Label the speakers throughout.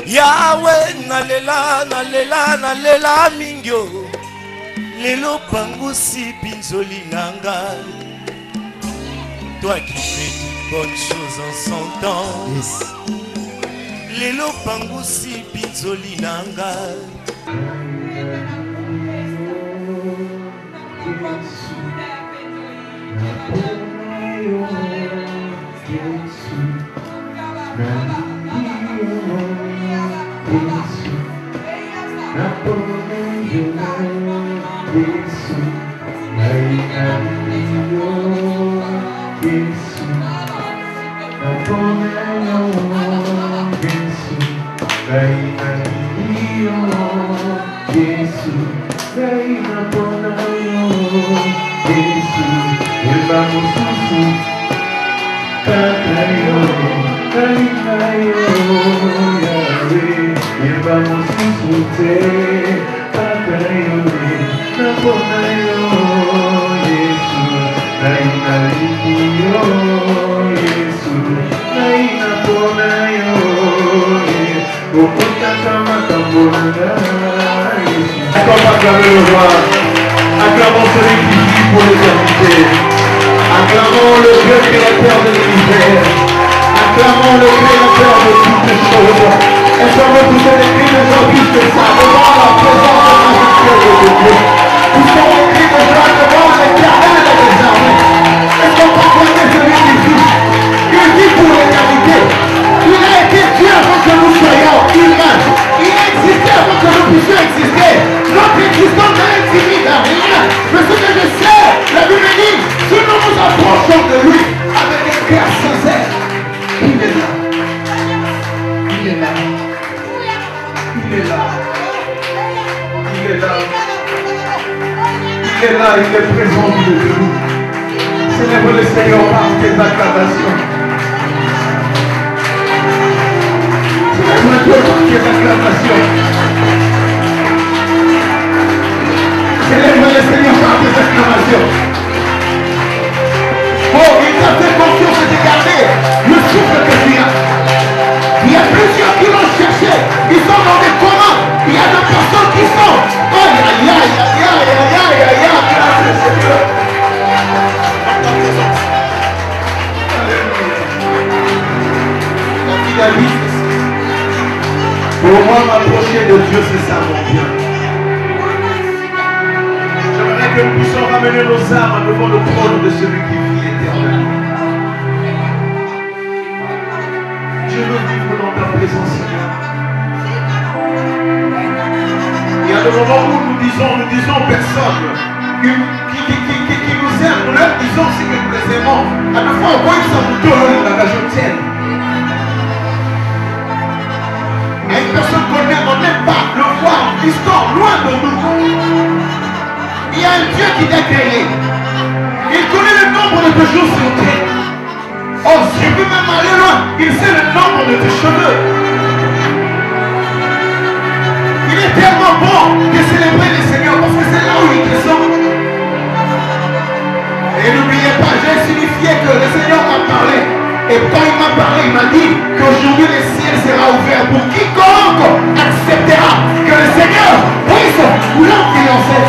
Speaker 1: Yahweh nalela nalela nalela mingyo lelo pangusi pinzoli nanga. Toi qui fais toutes bonnes choses en son temps. Yes. Lelo pangusi pinzoli nanga.
Speaker 2: Acclamons celui qui vit pour l'éternité. Acclamons le Dieu créateur de l'univers. Acclamons le créateur de toutes les choses. Est-ce qu'on veut tous les cris de joie puisque ça devant la présence majestueuse de Dieu. Nous sommes les cris de joie devant l'éternel des armées. Est-ce qu'on peut acclamer celui qui vit? Il vit pour l'éternité. Il a été Dieu avant que nous soyons humains. Il a existé avant que nous puissions exister. Notre existence n'est limite à rien. Mais ce que je sais, la Bible dit, si nous nous approchons de lui avec un cœur sincère, il est là. Il est là. Il est là. Il est là. Il est là, il est présent au milieu de nous. Célèbre le Seigneur par tes acclamations. Célèbre Dieu par tes acclamations. Célèbre le Seigneur par tes acclamations. Oh, il t'a fait confiance et t'a gardé le souffle que tu as. Il y a plusieurs qui l'ont cherché. Ils sont dans des comas. Il y a des personnes qui sont. Aïe, aïe, aïe, aïe, aïe, aïe, aïe, aïe, aïe, grâce Seigneur. Alléluia. Pour moi, m'approcher de Dieu, c'est ça mon bien. J'aimerais que nous puissions ramener nos âmes devant le trône de celui qui vit éternellement. Je veux vivre dans ta présence, Seigneur. Il y a des moments où nous disons aux personnes qui nous aiment, nous leur disons ce que nous les aimons. À la fois, on voit que ça nous donne la gajotienne. Et une personne qu'on aime, on n'aime pas le voir distant, loin de nous. Il y a un Dieu qui t'a créé. Il connaît le nombre de tes jours sur terre. Oh, si je peux même aller loin, il sait le nombre de tes cheveux. Il est tellement bon de célébrer le Seigneur parce que c'est là où il descend. Et n'oubliez pas, j'ai signifié que le Seieur m'a parlé. Et quand il m'a parlé, il m'a dit qu'aujourd'hui le ciel sera ouvert pour quiconque acceptera que le Seigneur puisse l'influencer.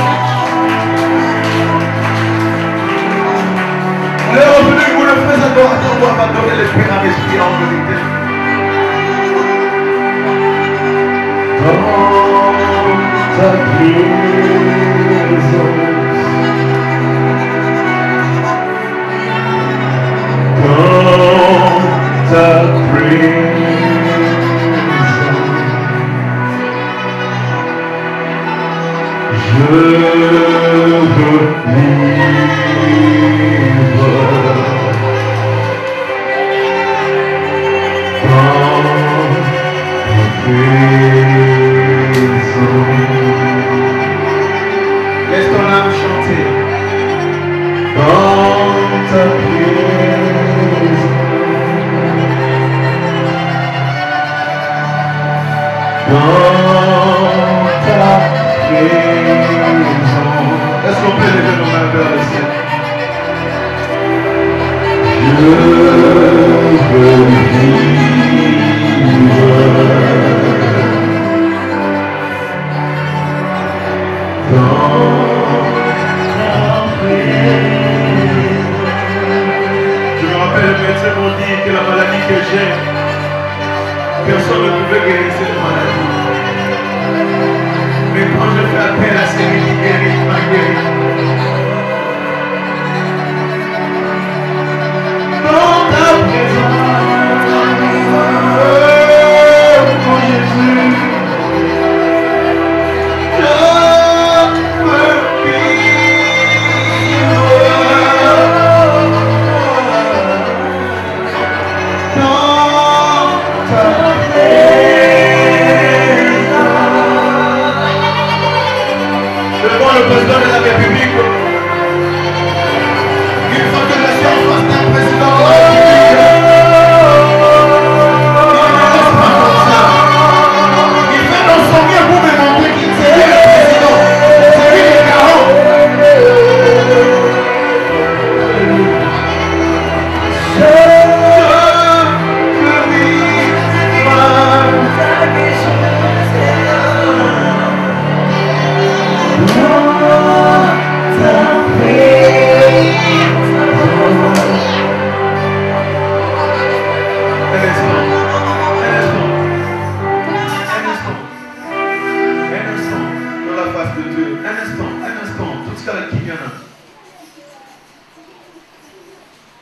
Speaker 2: L'heure est venue où le frère adorateur doit adorer l'esprit en esprit en vérité. Dans ta présence, dans ta présence, je veux laisse ton âme chanter dans ta présence, dans ta présence. Est-ce qu'on peut lever nos mains vers le ciel? Je veux vivre Personne ne pouvait guérir cette maladie. Mais quand je fais appel à celui qui guérit, il m'a guéri. Dans ta présence, mon Jésus, je peux vivre. Dans ta présence. Devant le président de la République, il faut que la science fasse un président de la République. Il fait dans son mieux pour me montrer qu'il c'est lui le président. C'est lui le garant. Je veux vivre ta vision.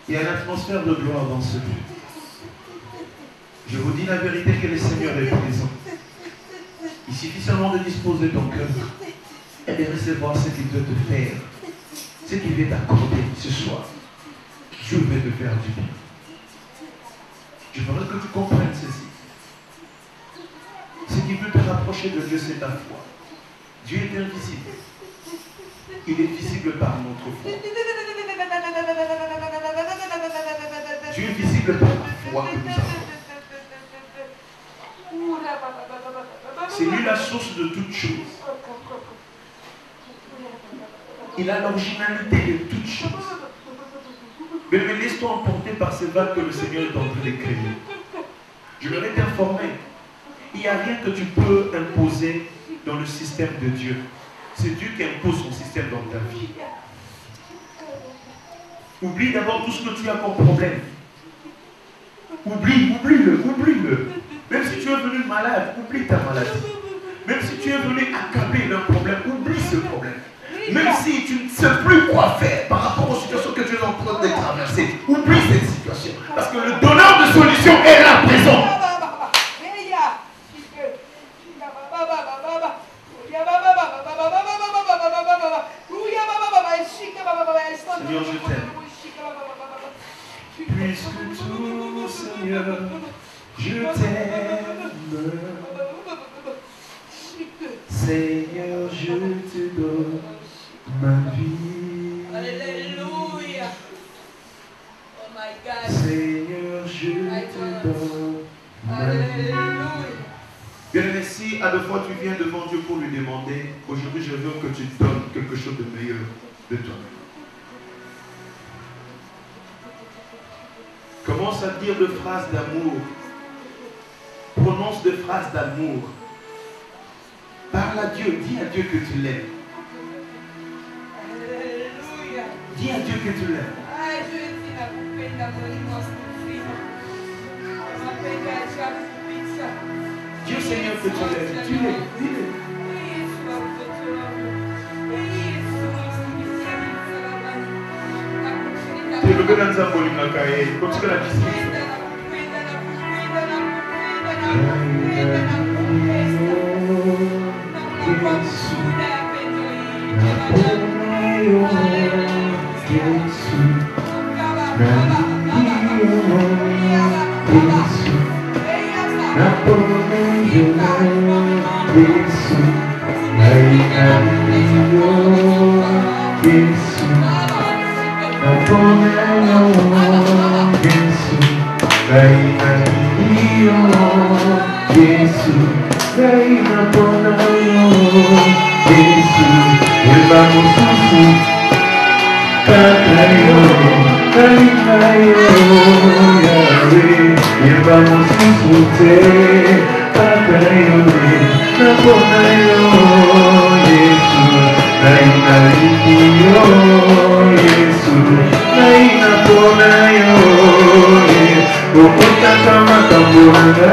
Speaker 2: Il y a une atmosphère de gloire dans ce lieu. Je vous dis la vérité que le Seigneur est présent. Il suffit seulement de disposer ton cœur et de recevoir ce qu'il veut te faire, ce qu'il veut t'accorder ce soir. Dieu veut te faire du bien. Je voudrais que tu comprennes ceci. Ce qui veut te rapprocher de Dieu, c'est ta foi. Dieu est invisible. Il est visible par notre foi. Dieu est visible par la foi que nous avons. C'est lui la source de toutes choses. Il a l'originalité de toutes choses. Mais laisse-toi emporter par ces vagues que le Seigneur est en train de créer. Je leur ai informé. Il n'y a rien que tu peux imposer dans le système de Dieu. C'est Dieu qui impose son système dans ta vie. Oublie d'abord tout ce que tu as comme problème. Oublie-le. Même si tu es venu malade, oublie ta maladie. Même si tu es venu accabler d'un problème, oublie ce problème. Même si tu ne sais plus quoi faire par rapport aux situations que tu es en train de traverser, oublie cette situation. Parce que le donneur de solution est là présent. Seigneur, je t'aime. Puisque tout, Seigneur, je t'aime. Seigneur, je te donne ma vie.
Speaker 3: Alléluia. Oh my God.
Speaker 2: Seigneur, je te donne ma vie. Bien-aimé, si à deux fois tu viens devant Dieu pour lui demander, aujourd'hui je veux que tu donnes quelque chose de meilleur de toi. Commence à dire des phrases d'amour. Prononce des phrases d'amour. Parle à Dieu. Dis à Dieu que tu l'aimes.
Speaker 3: Alléluia.
Speaker 2: Dis à Dieu que tu l'aimes. Dieu Seigneur que tu l'aimes. Tu l'aimes. Dis-le. Tu veux que dans un bol de cahier, comme tu l'as dit.
Speaker 4: Ukutaka makamburanga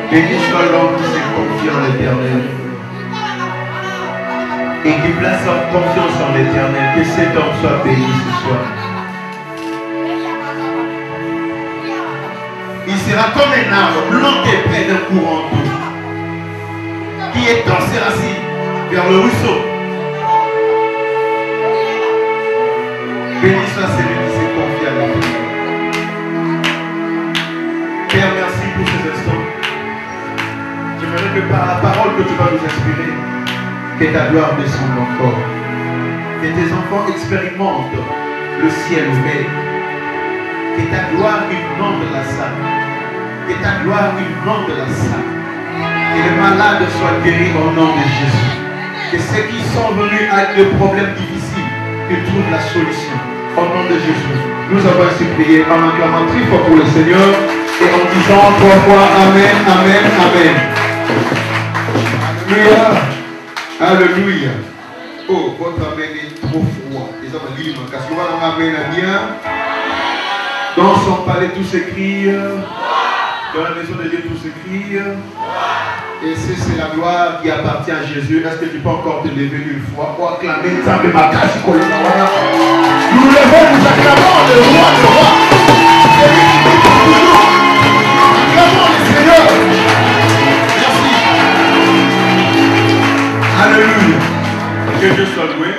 Speaker 2: Béni soit l'homme qui s'est confié en l'Éternel et qui place en confiance en l'Éternel. Que cet homme soit béni ce soir. Il sera comme un arbre planté près d'un courant d'eau qui étend ses racines vers le ruisseau. Béni soit celui qui s'est confié à l'Éternel. Père, merci pour ces instants. J'aimerais que par la parole que tu vas nous inspirer, que ta gloire descende encore. Que tes enfants expérimentent le ciel ouvert. Que ta gloire inonde la salle. Que ta gloire inonde la salle. Que les malades soient guéris au nom de Jésus. Que ceux qui sont venus avec des problèmes difficiles, qu'ils trouvent la solution. Au nom de Jésus. Nous avons ainsi prié en acclamant très fort pour le Seigneur et en disant 3 fois Amen, Amen, Amen. Alléluia. Alléluia. Oh, votre Amen est trop froid. Les hommes disent, parce que voilà, Amen bien. Dans son palais, tout s'écrit. Dans la maison de Dieu, tout s'écrie. Et c'est la gloire qui appartient à Jésus. Est-ce que tu peux encore te lever une fois pour acclamer ça de ma casse? Nous levons, nous acclamons le roi, le roi. C'est lui qui vit pour nous. Acclamons le Seigneur. Merci. Alléluia. Que Dieu soit loué.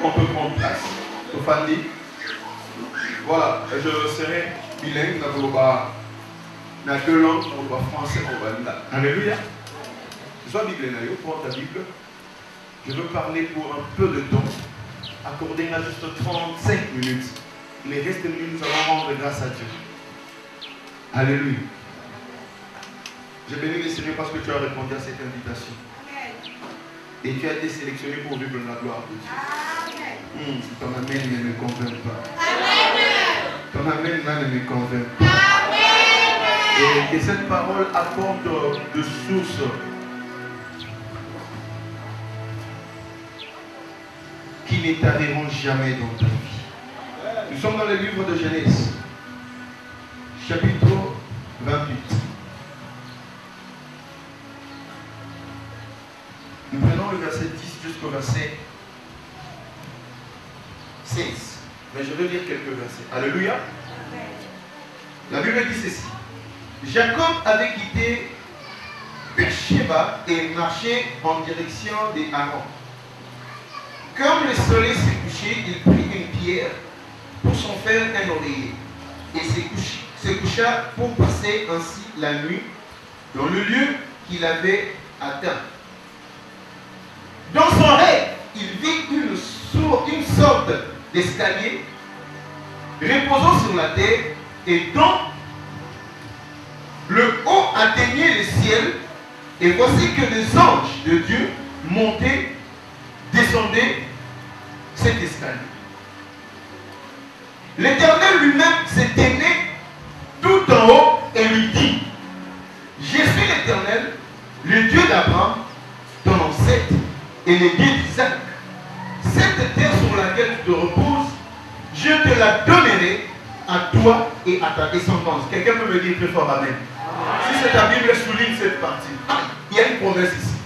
Speaker 2: On peut prendre place. Tofandi. Voilà, je serai bilingue. Dans deux langues, on va français, on va là. Alléluia. Sois Bible, prends ta Bible. Je veux parler pour un peu de temps. Accordez-moi juste 35 minutes. Les restes de minutes, nous allons rendre grâce à Dieu. Alléluia. J'ai béni le Seigneur parce que tu as répondu à cette invitation. Et tu as été sélectionné pour vivre la gloire de Dieu. Ton amen ne me convainc pas. Ton amen ne me convainc pas. Et cette parole apporte de source qui ne t'arriveront jamais dans ta vie. Nous sommes dans le livre de Genèse, chapitre 28. Nous prenons le verset 10 jusqu'au verset 16. Mais je vais lire quelques versets. Alléluia. La Bible dit ceci. Jacob avait quitté Beersheba et marché en direction des Haran. Comme le soleil s'est couché, il prit une pierre pour s'en faire un oreiller et se coucha pour passer ainsi la nuit dans le lieu qu'il avait atteint. Dans son rêve, il vit une sorte d'escalier reposant sur la terre et dont le haut atteignait le ciel, et voici que les anges de Dieu montaient, descendaient cet escalier. L'Éternel lui-même se tenait tout en haut et lui dit: je suis l'Éternel, le Dieu d'Abraham, ton ancêtre, et le Dieu d'Isaac. Cette terre sur laquelle tu te reposes, je te la donnerai à toi et à ta descendance. Quelqu'un peut me dire plus fort amen. Si c'est ta Bible, souligne cette partie. Il y a une promesse ici.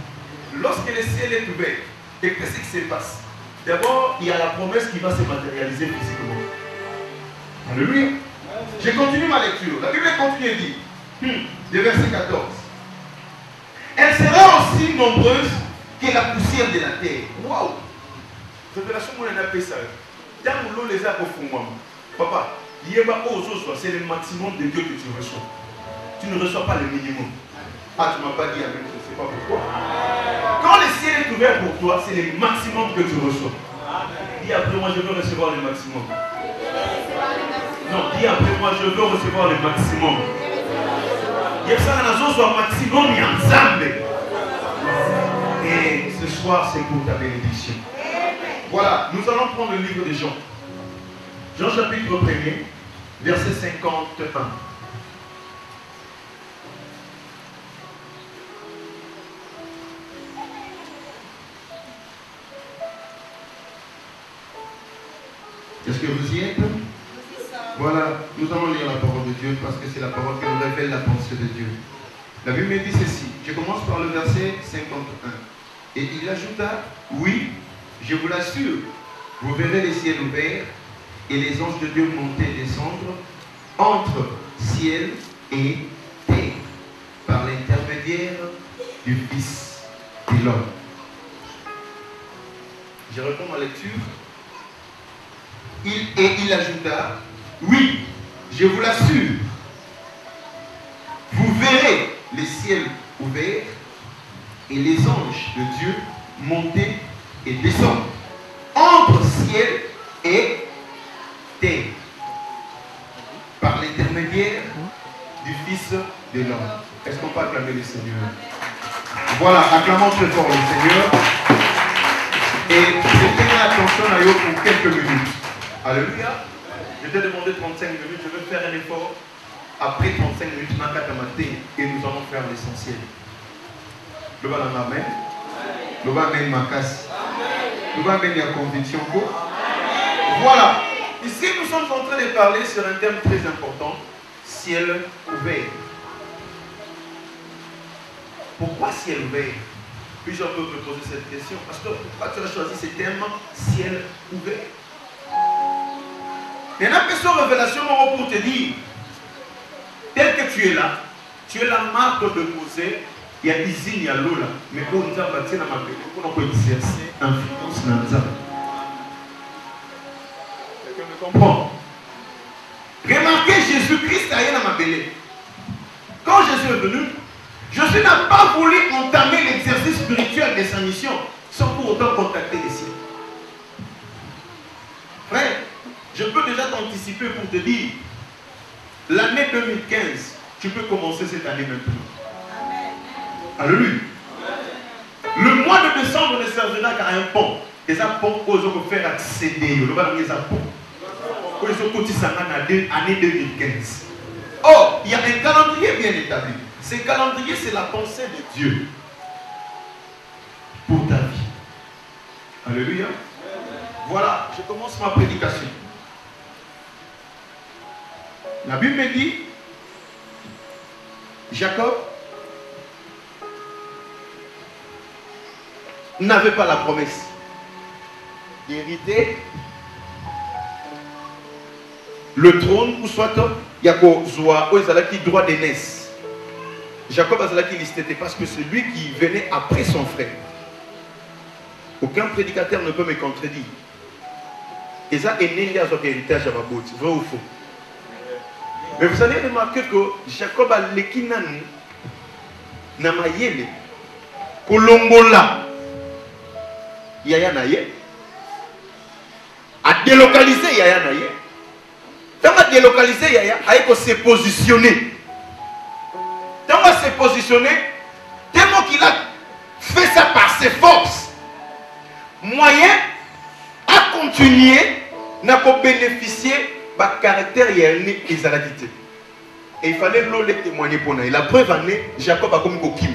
Speaker 2: Lorsque le ciel est ouvert, et qu'est-ce qui se passe? D'abord, il y a la promesse qui va se matérialiser physiquement. Alléluia. Je continue ma lecture. La Bible continue et dit, de verset 14. Elle sera aussi nombreuse que la poussière de la terre. Waouh! Révélation, on a appelé ça. Dans l'eau, les arbres font moi. Papa, c'est le maximum de Dieu que tu reçois. Tu ne reçois pas le minimum. Ah, tu ne m'as pas dit la même chose, c'est pas pourquoi. Quand le ciel est ouvert pour toi, c'est le maximum que tu reçois. Dis après moi, je veux recevoir le maximum. Non, dis après moi, je veux recevoir le maximum. Il y a ça dans la zone maximum, il y a ensemble. Et ce soir, c'est pour ta bénédiction. Voilà, nous allons prendre le livre de Jean. Jean chapitre 1er, verset 51. Est-ce que vous y êtes? Voilà, nous allons lire la parole de Dieu parce que c'est la parole qui nous révèle la pensée de Dieu. La Bible dit ceci, je commence par le verset 51. Et il ajouta, oui, je vous l'assure, vous verrez les ciels ouverts et les anges de Dieu monter et descendre entre ciel et terre par l'intermédiaire du Fils de l'homme. Je reprends ma lecture. Il ajouta, oui, je vous l'assure, vous verrez les ciels ouverts et les anges de Dieu monter et descendre entre ciel et terre par l'intermédiaire du Fils de l'homme. Est-ce qu'on peut acclamer le Seigneur? Voilà, acclamons très fort le Seigneur. Et je tiens attention à eux pour quelques minutes. Alléluia. Je t'ai demandé 35 minutes, je vais faire un effort. Après 35 minutes, et nous allons faire l'essentiel. Le bal en amen. Le bal en ma casse. Le bal en ma conviction. Voilà. Ici, nous sommes en train de parler sur un thème très important. Ciel ouvert. Pourquoi ciel ouvert? Plusieurs peuvent me poser cette question. Parce que pourquoi tu as choisi ce thème ciel ouvert? Il y en a qui sont révélations pour te dire, tel que tu es là, tu es la marque de poser, il y a usine, il y a l'eau là, mais pour nous bâtir dans ma vie, pour nous exercer influence dans nous. Quelqu'un me comprend? Remarquez, Jésus-Christ a rien à ma belle. Quand Jésus est venu, Jésus n'a pas voulu entamer l'exercice spirituel de sa mission sans pour autant contacter les siens. Frère, je peux déjà t'anticiper pour te dire, l'année 2015, tu peux commencer cette année maintenant. Alléluia. Le mois de décembre ne servira qu'à un pont. Et ça pont aux autres faire accéder. Le va donner ça pont. Aux autres année 2015. Or, il y a un calendrier bien établi. Ce calendrier, c'est la pensée de Dieu pour ta vie. Alléluia. Voilà, je commence ma prédication. La Bible me dit, Jacob n'avait pas la promesse d'hériter le trône, ou soit il y a droit d'aînesse. Jacob a listé parce que c'est lui qui venait après son frère. Aucun prédicateur ne peut me contredire. Et ça est né à son héritage à ma botte, vrai ou faux? Mais vous allez remarquer que Jacob a l'équinane na mayele kolongola yaya naye a délocalisé yaya naye. Tant à délocaliser yaya, il se positionner. Tant à se positionner, tellement qu'il a fait ça par ses forces, moyen à continuer n'a pas bénéficié de caractère et exalalité. Et il fallait le témoigner pour nous. Et la preuve en est, Jacob a comme Kokim.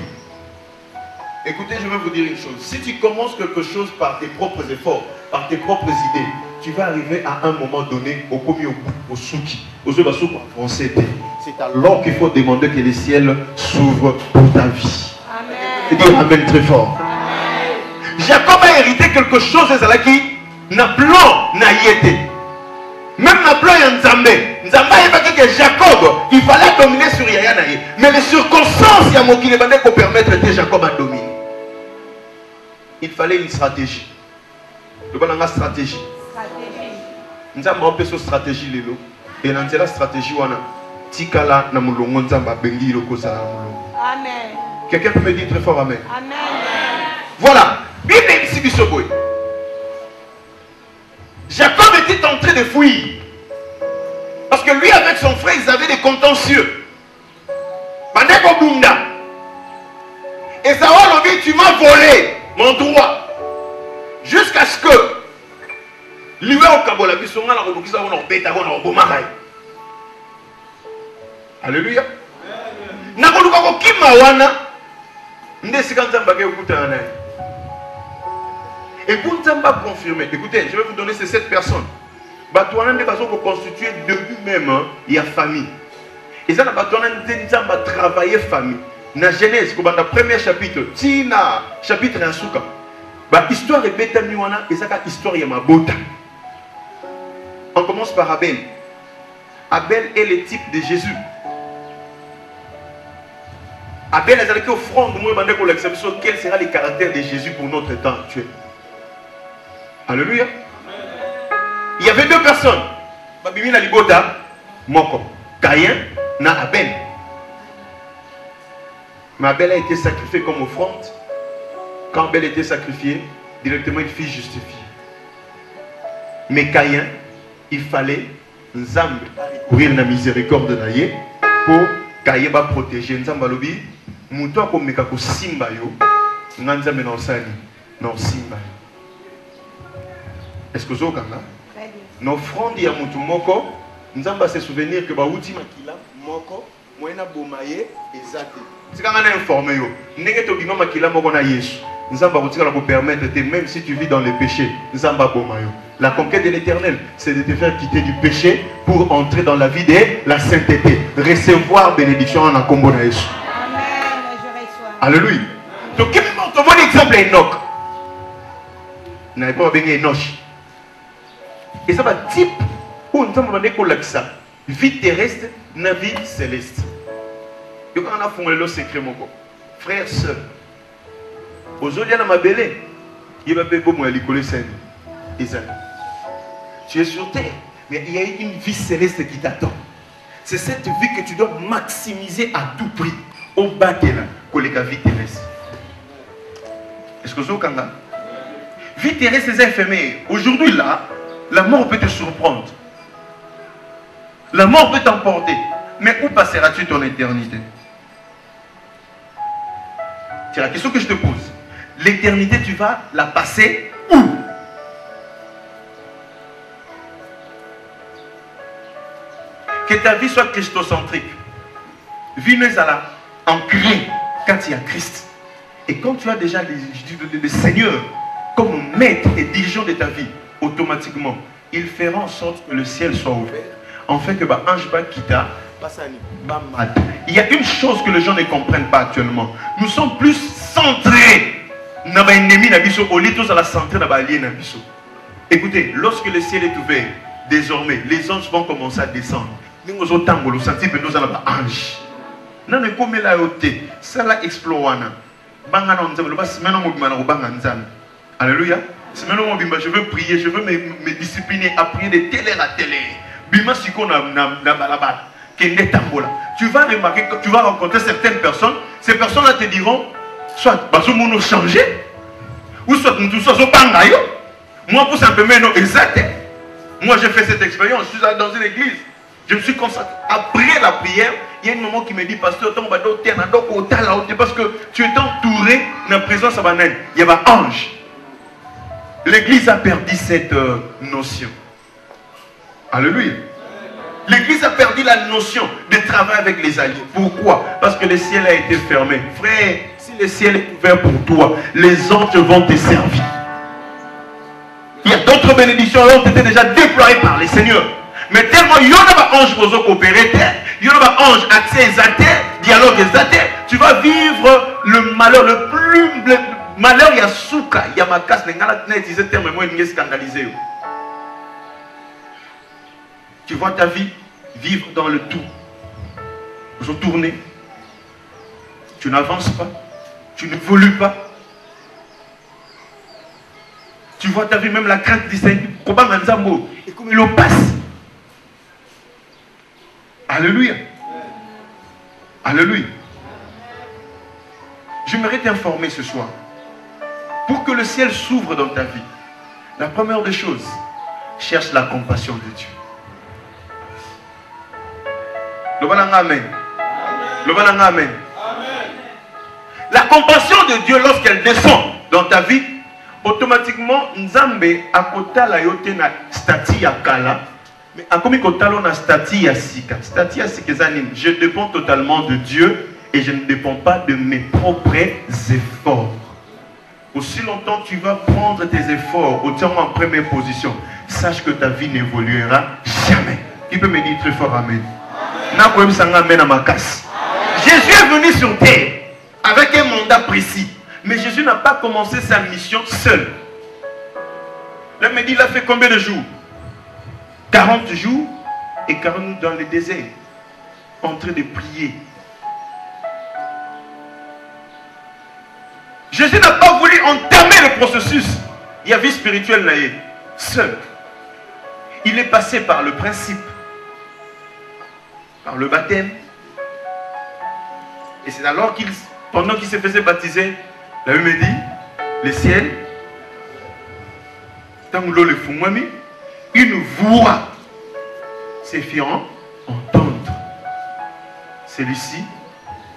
Speaker 2: Écoutez, je vais vous dire une chose. Si tu commences quelque chose par tes propres efforts, par tes propres idées, tu vas arriver à un moment donné au commis au souki. C'est alors qu'il faut demander que les ciels s'ouvrent pour ta vie. Amen. Et dire Amen très fort. Amen. Jacob a hérité quelque chose qui n'a plan n'a yété. Même n'a plan y a Nzambé. Nzambé a dit que Jacob, il fallait dominer sur Yaya Naye. Mais les circonstances, il y a mon qui pour permettre que Jacob a dominé. Il fallait une stratégie. Le bon a une stratégie. Nous avons une stratégie lelo et dans la stratégie wana tikala na mulongo nzamba bengi loko za mulongo. Amen. Quelqu'un peut me dire très fort amen. Amen. Voilà. Bible ici bisoboy. Jacob était en train de fuir parce que lui avec son frère ils avaient des contentieux. Bandeko bunda. Et ça va lui tu m'as volé mon droit jusqu'à ce que alléluia. Et pour confirmer, écoutez, je vais vous donner ces 7 personnes. Constitué depuis même, il y a famille. Et ça, va travailler famille. Dans la Genèse, dans le premier chapitre, chapitre 1, l'histoire est bête, et ça, l'histoire est ma bota. On commence par Abel. Abel est le type de Jésus. Abel est allé offrande pour l'exception. Quel sera le caractère de Jésus pour notre temps actuel? Alléluia. Il y avait 2 personnes. Babimi na libota moko. Caïn na Abel. Mais Abel a été sacrifié comme offrande. Quand Abel était sacrifié, directement il fut justifié. Mais Caïn, il fallait Nzambe courir la miséricorde de Naye pour Caïn va protéger Nzambe lobi muto ko meka ko simba yo Nzambe na osani na simba. Est-ce que vous avez nos offrandes ya mutu moko Nzambe se souvenir que ba uti makila moko moyena bomaye ezate. C'est quand on est informé yo ndenge to bima makila moko na Yesu. Nzamba va vous permettre, même si tu vis dans les péchés, Nzamba bomayo. La conquête de l'éternel, c'est de te faire quitter du péché pour entrer dans la vie de la sainteté. Recevoir bénédiction en Akombo na Yesu. Amen. Je reçois. Alléluia. Donc, quel est mon bon exemple Enoch? N'avez pas bien Enoch. Et ça va type où nous avons ça. Vie terrestre, na vie céleste. Donc, on a fondé le secret, mon frère, sœur. Aujourd'hui, il y a tu es sur terre, mais il y a une vie céleste qui t'attend. C'est cette vie que tu dois maximiser à tout prix. Au bas de là, que la vie terrestre. Est-ce que vous avez compris? Vie terrestre, c'est éphémère. Aujourd'hui, là, la mort peut te surprendre. La mort peut t'emporter. Mais où passeras-tu ton éternité? C'est la question que je te pose. L'éternité, tu vas la passer où? Que ta vie soit christocentrique. Vie ancrée quand il y a Christ. Et quand tu as déjà le Seigneur comme maître et dirigeant de ta vie,
Speaker 4: automatiquement, il fera en sorte que le ciel soit ouvert. En fait, que ange va quitter. Il y a une chose que les gens ne comprennent pas actuellement. Nous sommes plus centrés dans l'ennemi, au lieu de la centrée dans l'allié. Écoutez, lorsque le ciel est ouvert, désormais, les anges vont commencer à descendre. Nous avons senti que nous avons un ange. Nous avons comme la haute, ça l'a exploré. Alléluia. Je veux prier, je veux me discipliner à prier de telle heure à telle heure. Tu vas remarquer que tu vas rencontrer certaines personnes. Ces personnes-là te diront soit nous nous changer, ou soit nous tous sommes pas. Moi, pour simplement, non, exact. Moi, j'ai fait cette expérience. Je suis allé dans une église. Je me suis consacré. Après la prière, il y a un moment qui me dit, pasteur, parce que tu es entouré de la présence de Banane. Il y a un ange. L'église a perdu cette notion. Alléluia. L'église a perdu la notion de travail avec les alliés. Pourquoi? Parce que le ciel a été fermé. Frère, si le ciel est ouvert pour toi, les anges vont te servir. Il y a d'autres bénédictions qui ont été déjà déployées par les seigneurs. Mais tellement il y en a un ange pour coopérer, il y en a un ange accès exalté, dialogue exalté, tu vas vivre le malheur le plus. Le malheur, il y a souka, il y a ma casse, il y a utilisé le terme, moi, il y a scandalisé. Tu vois ta vie vivre dans le tout. Vous tournez. Tu n'avances pas. Tu n'évolues pas. Tu vois ta vie, même la crainte du Seigneur. Et comme il le passe. Alléluia. Alléluia. J'aimerais t'informer ce soir. Pour que le ciel s'ouvre dans ta vie, la première des choses, cherche la compassion de Dieu. Le balanga amen. Le balanga amen. La compassion de Dieu, lorsqu'elle descend dans ta vie, automatiquement, Nzambe a kota la yote na stati ya kala, mais a komi kota lo na stati ya sika. Stati ya sika zanim. Je dépends totalement de Dieu et je ne dépends pas de mes propres efforts. Aussi longtemps tu vas prendre tes efforts au temps en première position, sache que ta vie n'évoluera jamais. Qui peut me dire très fort amen? Jésus est venu sur terre avec un mandat précis. Mais Jésus n'a pas commencé sa mission seul. Là, me dit, il a fait combien de jours? 40 jours et 40 dans le désert, en train de prier. Jésus n'a pas voulu entamer le processus. Il y a vie spirituelle là, seul. Il est passé par le principe, par le baptême. Et c'est alors qu'il, pendant qu'il se faisait baptiser, la Bible me dit, le ciel, tant que l'eau le fumami, une voix s'est fait entendre. Celui-ci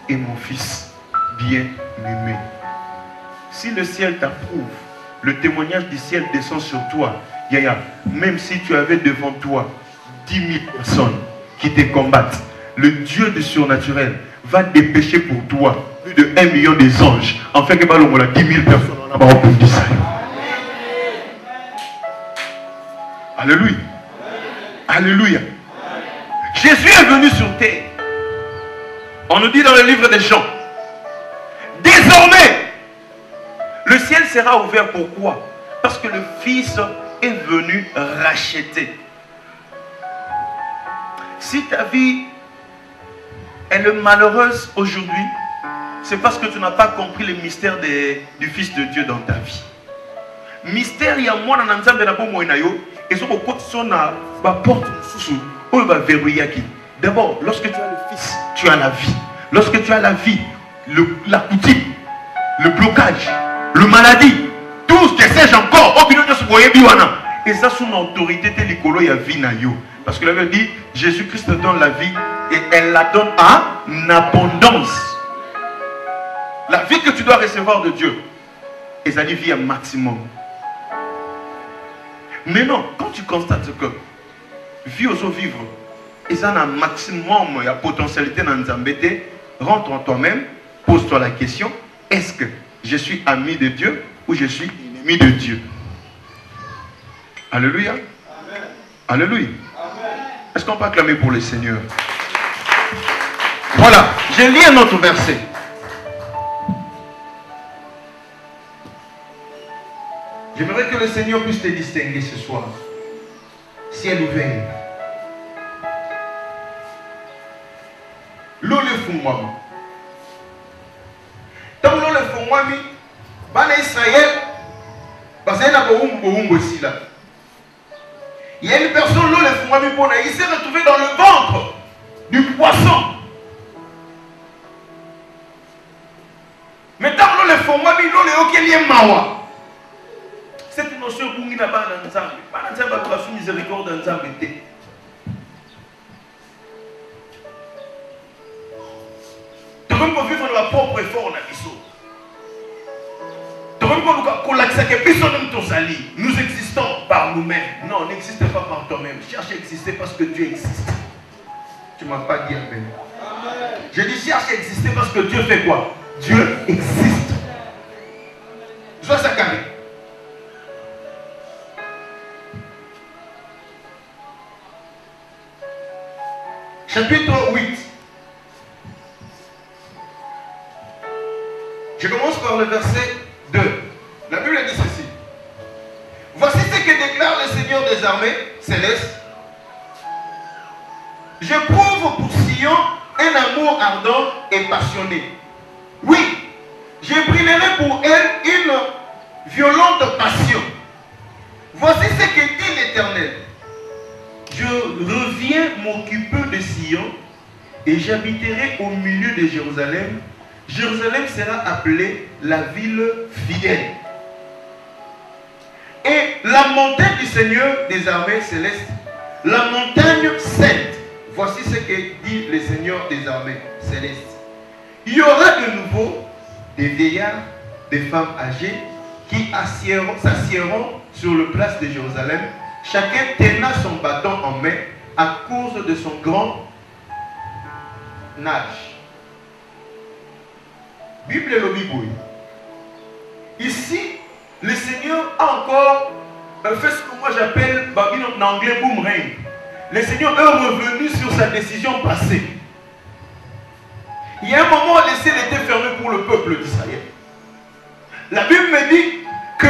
Speaker 4: est mon fils bien-aimé. Si le ciel t'approuve, le témoignage du ciel descend sur toi. Yaya, même si tu avais devant toi 10 000 personnes qui te combattent, le Dieu du surnaturel va dépêcher pour toi plus de 1 million des anges. En fait, que 10 000 personnes là-bas pour dire ça. Alléluia. Alléluia. Jésus est venu sur terre. On nous dit dans le livre des Jean, désormais, le ciel sera ouvert. Pourquoi? Parce que le Fils est venu racheter. Si ta vie elle est malheureuse aujourd'hui, c'est parce que tu n'as pas compris le mystère du Fils de Dieu dans ta vie. Mystère, il y a moi dans l'ensemble de la bombe et ce qu'on a porte d'abord, lorsque tu as le Fils, tu as la vie. Lorsque tu as la vie, la coutume, le blocage, le maladie, tout ce que sais-je encore, et ça, son autorité, c'est l'écolo, il y a vie na yo. Parce que la Bible dit, Jésus-Christ donne la vie et elle la donne en abondance. La vie que tu dois recevoir de Dieu, et ça dit vie à maximum. Mais non, quand tu constates que vie aux vivre, et ça a un maximum, il y a potentialité dans Nzambete, rentre en toi-même, pose-toi la question, est-ce que je suis ami de Dieu ou je suis ennemi de Dieu? Alléluia. Alléluia. Est-ce qu'on peut acclamer pour le Seigneur? Voilà, j'ai lu un autre verset. J'aimerais que le Seigneur puisse te distinguer ce soir. Ciel ouvert. L'eau le fond. Tant l'eau le fond, moi, Bana Israël, parce qu'il y a aussi là. Il y a une personne, l'eau le fond, il s'est retrouvé dans le ventre du poisson. Mais tant l'eau le fond, l'eau le mawa. Cette notion bungi na bana nzambe. Bana nzambe ba su miséricorde nzambe te. Devons nous vivre notre propre effort na biso. Devons nous collapser que personne ne nous salit. Nous existons par nous-mêmes. Non, n'existe pas par toi-même. Cherche à exister parce que Dieu existe. Tu m'as pas dit amen. Je dis cherche à exister parce que Dieu fait quoi? Dieu existe. Sois ça carré. Chapitre 8. Je commence par le verset 2. La Bible dit ceci. Voici ce que déclare le Seigneur des armées célestes. J'éprouve pour Sion un amour ardent et passionné. Oui, j'éprouverai pour elle une violente passion. Voici ce que dit l'Éternel. Je reviens m'occuper de Sion et j'habiterai au milieu de Jérusalem. Jérusalem sera appelée la ville fidèle. Et la montagne du Seigneur des armées célestes, la montagne sainte. Voici ce que dit le Seigneur des armées célestes. Il y aura de nouveau des vieillards, des femmes âgées qui s'assiéront sur le place de Jérusalem, chacun tenant son bâton en main à cause de son grand âge. Bible et le Bible. Ici, le Seigneur a encore fait ce que moi j'appelle en anglais boomerang. Le Seigneur est revenu sur sa décision passée. Il y a un moment où le ciel était fermé pour le peuple d'Israël. La Bible me dit que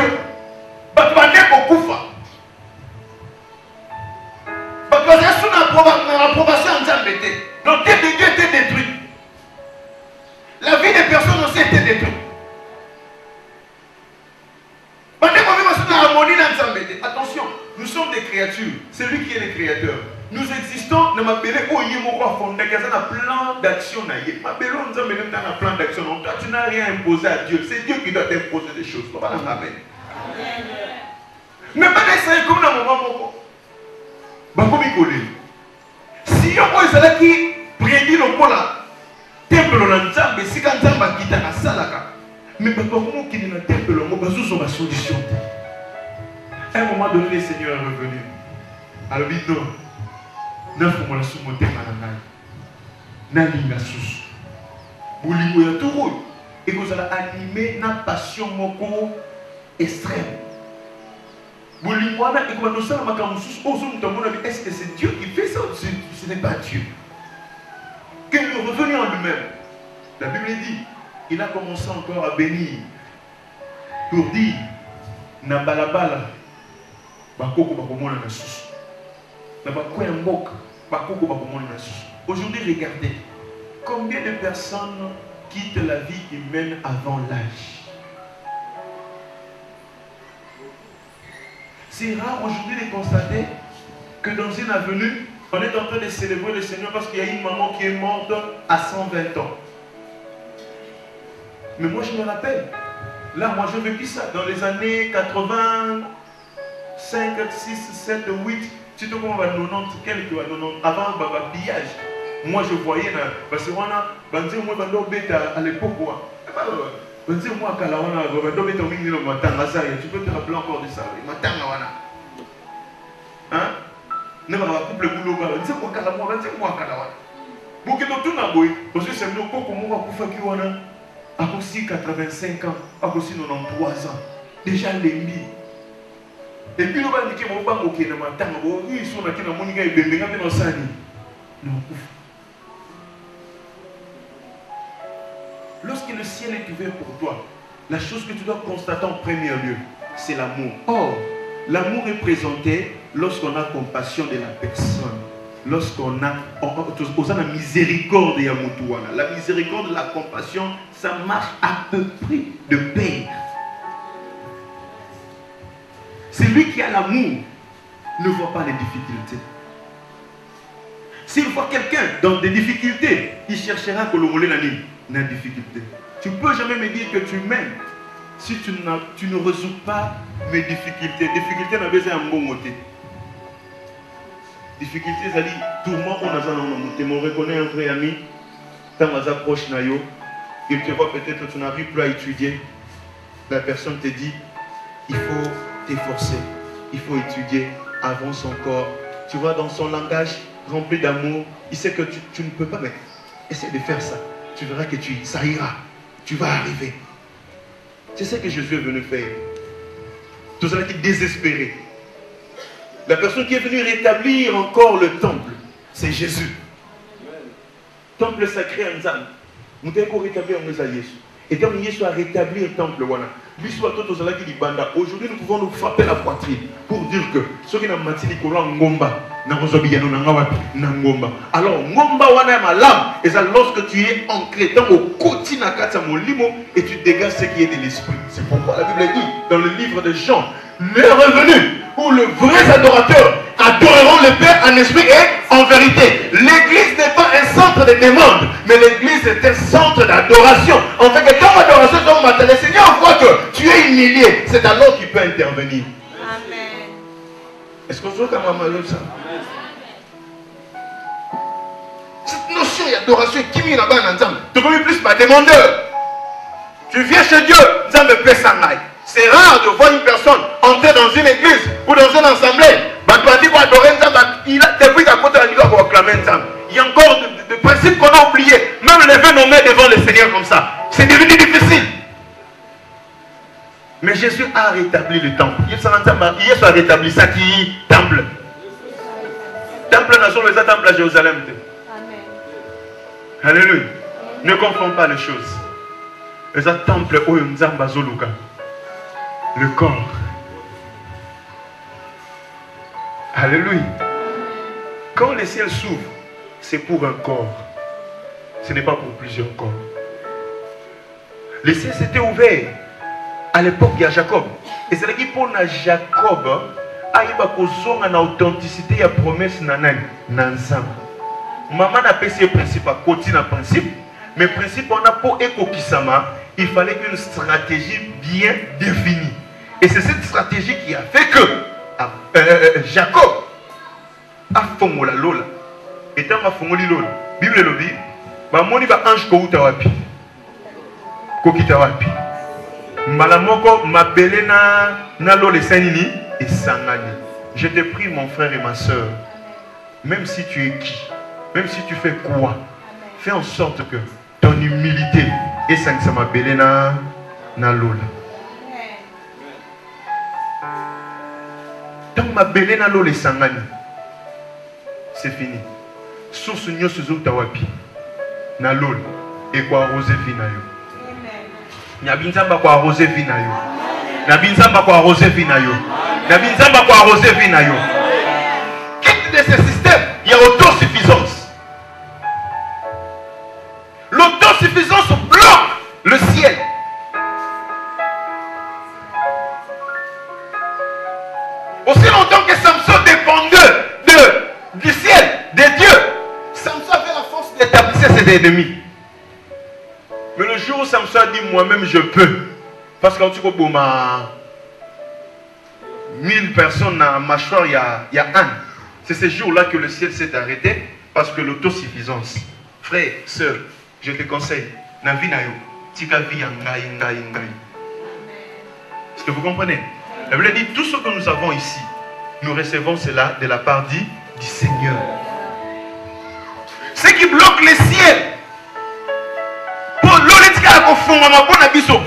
Speaker 4: donc Dieu était détruit. La vie des personnes aussi était détruite. Attention, nous sommes des créatures. C'est lui qui est le créateur. Nous existons dans ma belle où il y a un plan d'action. Plan d'action. Toi, tu n'as rien imposé à Dieu. C'est Dieu qui doit t'imposer des choses. Amen. Mais pas d'essayer comme dans mon moment. Si on voit cela qui prédit le pôle, temple dans Nzambe, si quand Nzamba quitte la salaka, mais pas comment qui est dans le temple, on va sur ma solution. À un moment donné, le Seigneur est revenu. Alors, il dit non. Neuf mois la sous monter mananai. Nani la sous. Bouligo ya tout. Et vous allez animer na passion moko extrême. Bouligo na et quand nous sommes à Kamusus, est-ce que c'est Dieu qui fait ça ou ce n'est pas Dieu? Que nous revenions en lui-même. La Bible dit, il a commencé encore à bénir pour dire na balabala bakoko bakomona na sous. Aujourd'hui, regardez combien de personnes quittent la vie humaine avant l'âge. C'est rare aujourd'hui de constater que dans une avenue, on est en train de célébrer le Seigneur parce qu'il y a une maman qui est morte à 120 ans. Mais moi, je me rappelle, là, moi, j'ai vécu ça dans les années 85, 6, 7, 8. Surtout quand on va 90, quelques 90, avant le pillage. Moi je voyais, parce que moi, à l'époque, tu peux te rappeler encore de ça. Hein? Ne va pas couper le boulot. Parce que c'est le coup comme moi, à 85 ans, à 93 ans. Déjà l'ennemi. Et puis, on va dire que mon banc, ok, dans ma table, ils sont là, qui n'ont pas de bébé, dans sa vie. Non, lorsque le ciel est ouvert pour toi, la chose que tu dois constater en premier lieu, c'est l'amour. Or, l'amour est présenté lorsqu'on a compassion de la personne. Lorsqu'on a la miséricorde et la miséricorde, la compassion, ça marche à peu près de pair. Celui qui a l'amour ne voit pas les difficultés. S'il voit quelqu'un dans des difficultés, il cherchera que le voler la ligne dans la difficulté. Tu ne peux jamais me dire que tu m'aimes si tu ne résous pas mes difficultés. Difficultés n'a pas un bon côté. Difficultés, ça dit, tourment, on a ça dans le monté. On reconnaît un vrai ami, quand on approche Nayo, il te voit peut-être que tu n'arrives plus à étudier. La personne te dit, il faut t'efforcer, il faut étudier, avance encore. Tu vois, dans son langage rempli d'amour, il sait que tu ne peux pas, mais essaie de faire ça. Tu verras que ça ira, tu vas arriver. C'est ce que Jésus est venu faire. Tout cela qui est désespéré. La personne qui est venue rétablir encore le temple, c'est Jésus. Temple sacré en Zam. Nous devons rétablir en Jésus. Et quand Jésus a rétabli le temple, aujourd'hui nous pouvons nous frapper la poitrine pour dire que ceux qui n'ont pas dit alors, Ngomba wana malam, et ça lorsque tu es ancré dans le quotidien et tu dégages ce qui est de l'esprit. C'est pourquoi la Bible dit dans le livre de Jean, l'heure est venue où les vrais adorateurs adoreront le Père en esprit et en vérité. L'église n'est pas un centre de demande, mais l'église est un centre d'adoration. En fait, que quand l'adoration tombe, le Seigneur voit que tu es humilié, c'est alors qu'il peut intervenir.
Speaker 3: Amen.
Speaker 4: Est-ce qu'on voit comment malheureux ça? Cette notion d'adoration qui est là-bas dans Nzambe, tu ne peux plus pas demandeur. Tu viens chez Dieu, Nzambe peut s'en aller. C'est rare de voir une personne entrer dans une église ou dans une assemblée. Il y a encore des principes qu'on a oubliés. Même lever nos mains devant le Seigneur comme ça. C'est devenu difficile. Mais Jésus a rétabli le temple. Il a rétabli ça qui temple. Temple nation, le temple à Jérusalem. Amen. Alléluia. Ne confonds pas les choses. Les temple où Nzamba Zoluka. Le corps. Alléluia. Quand le ciel s'ouvre, c'est pour un corps. Ce n'est pas pour plusieurs corps. Le ciel s'était ouvert à l'époque de Jacob. Et c'est là qu'il pour Jacob, il y a une authenticité, il y a une promesse ensemble. Maman n'a pas ce principe à côté d'un principe, mais le principe on a pour Ekokisama, il fallait une stratégie bien définie. Et c'est cette stratégie qui a fait que Jacob a fait la lola. Et tant a fait la lola, la Bible le dit, il y a un ange qui est wapi. Kokita wapi. Malamoko m'appelait na lola sanini et sangani. Je te prie mon frère et ma soeur, même si tu es qui, même si tu fais quoi, fais en sorte que ton humilité et ça m'appelait na lola. Tant ma belé na lo les sangani, c'est fini. Source nyo suzo tawapi na lol et quoi arroser vina yo. Nyabinzamba quoi arroser vina yo. Nyabinzamba quoi arroser vina yo. Nyabinzamba quoi arroser vina yo. Quitte de ce système, il y a autosuffisance. L'autosuffisance bloque le ciel. Aussi longtemps que Samson dépendait du ciel, de Dieu, Samson avait la force d'établir ses ennemis. Mais le jour où Samson a dit moi-même je peux, parce qu'en tout cas, pour 1000 personnes dans la mâchoire, il y a un. C'est ce jour-là que le ciel s'est arrêté, parce que l'autosuffisance. Frère, sœur, je te conseille, dans la vie, tika vie ngai. Est-ce que vous comprenez? La Bible dit, tout ce que nous avons ici, nous recevons cela de la part du Seigneur. Ce qui bloque le ciel, pour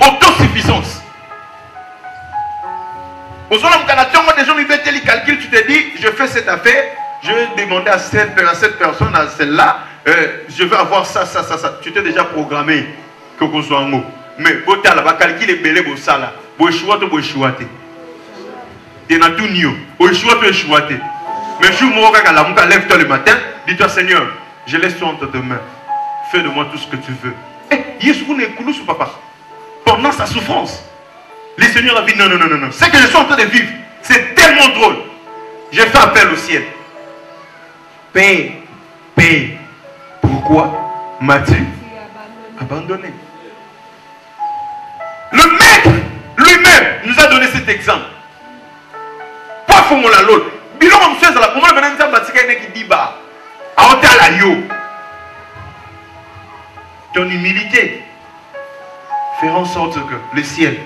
Speaker 4: l'autosuffisance. Aux gens des gens ils mettent les calculs, tu te dis, je fais cette affaire, je vais demander à cette personne, à celle-là, je vais avoir ça. Tu t'es déjà programmé que vous soyez un mot. Mais vous avez calculé belé pour ça là. Vous échouez. Il y a tout niou. Vous échouez. Mais je me lève-toi le matin, dis-toi Seigneur, je laisse toi entre tes mains. Fais de moi tout ce que tu veux. Yeshua n'est coulou sous papa. Pendant sa souffrance, le Seigneur a dit non. Ce que je suis en train de vivre, c'est tellement drôle. J'ai fait appel au ciel. Paix. Pourquoi m'as-tu abandonné? Le maître lui-même nous a donné cet exemple. Pas faut mon la lol. Bilan comme ça, la comment maintenant ça batika qui dit bah. A la yo. Ton humilité faire en sorte que le ciel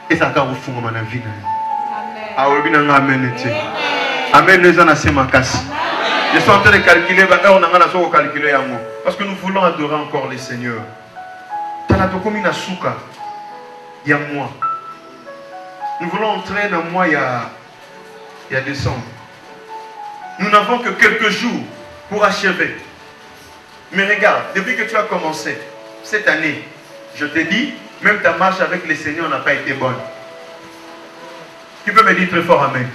Speaker 4: et ça va vous fond dans la vie. Amen. Amen. Amen. Les gens c'est ma casse. Je suis en train de calculer, on a calculé parce que nous voulons adorer encore les seigneurs. Tanatoko mina souka. Il y a moi. Nous voulons entrer dans moi il y a décembre. Nous n'avons que quelques jours pour achever. Mais regarde, depuis que tu as commencé cette année, je te dis, même ta marche avec les seigneurs n'a pas été bonne. Tu peux me dire très fort amen.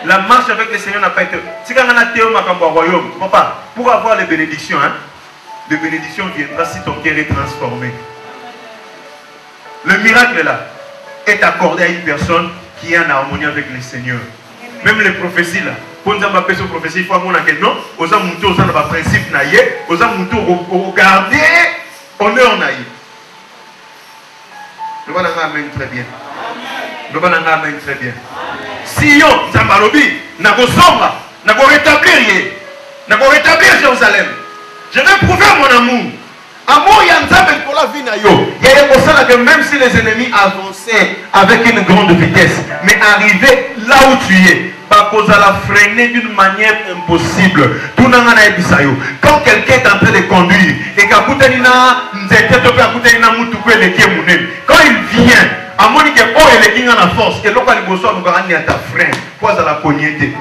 Speaker 4: La marche avec les seigneurs n'a pas été. Si tu as royaume, papa, pour avoir les bénédictions, les bénédictions viendront si ton cœur est transformé. Le miracle là est accordé à une personne qui est en harmonie avec les seigneurs. Même les prophéties là, pour nous avoir fait prophétie, il faut avoir un non, aux gens monter aux gens principe naïe, aux gens monter regarder honneur naïe. Le bon amen très bien. Le bon amen très bien. Si yo, Zambalobi, n'a pas sombre, n'a pas rétablir Jérusalem. Je vais prouver mon amour. Amour, il y a un zambel pour la vie. Il y a des personnes que même si les ennemis avançaient avec une grande vitesse, mais arrivaient là où tu es, cause à la freiner d'une manière impossible. Quand quelqu'un est en train de conduire et quand il vient, à mon niveau, il est la force, et l'autre à ta frein, quoi à la poignée.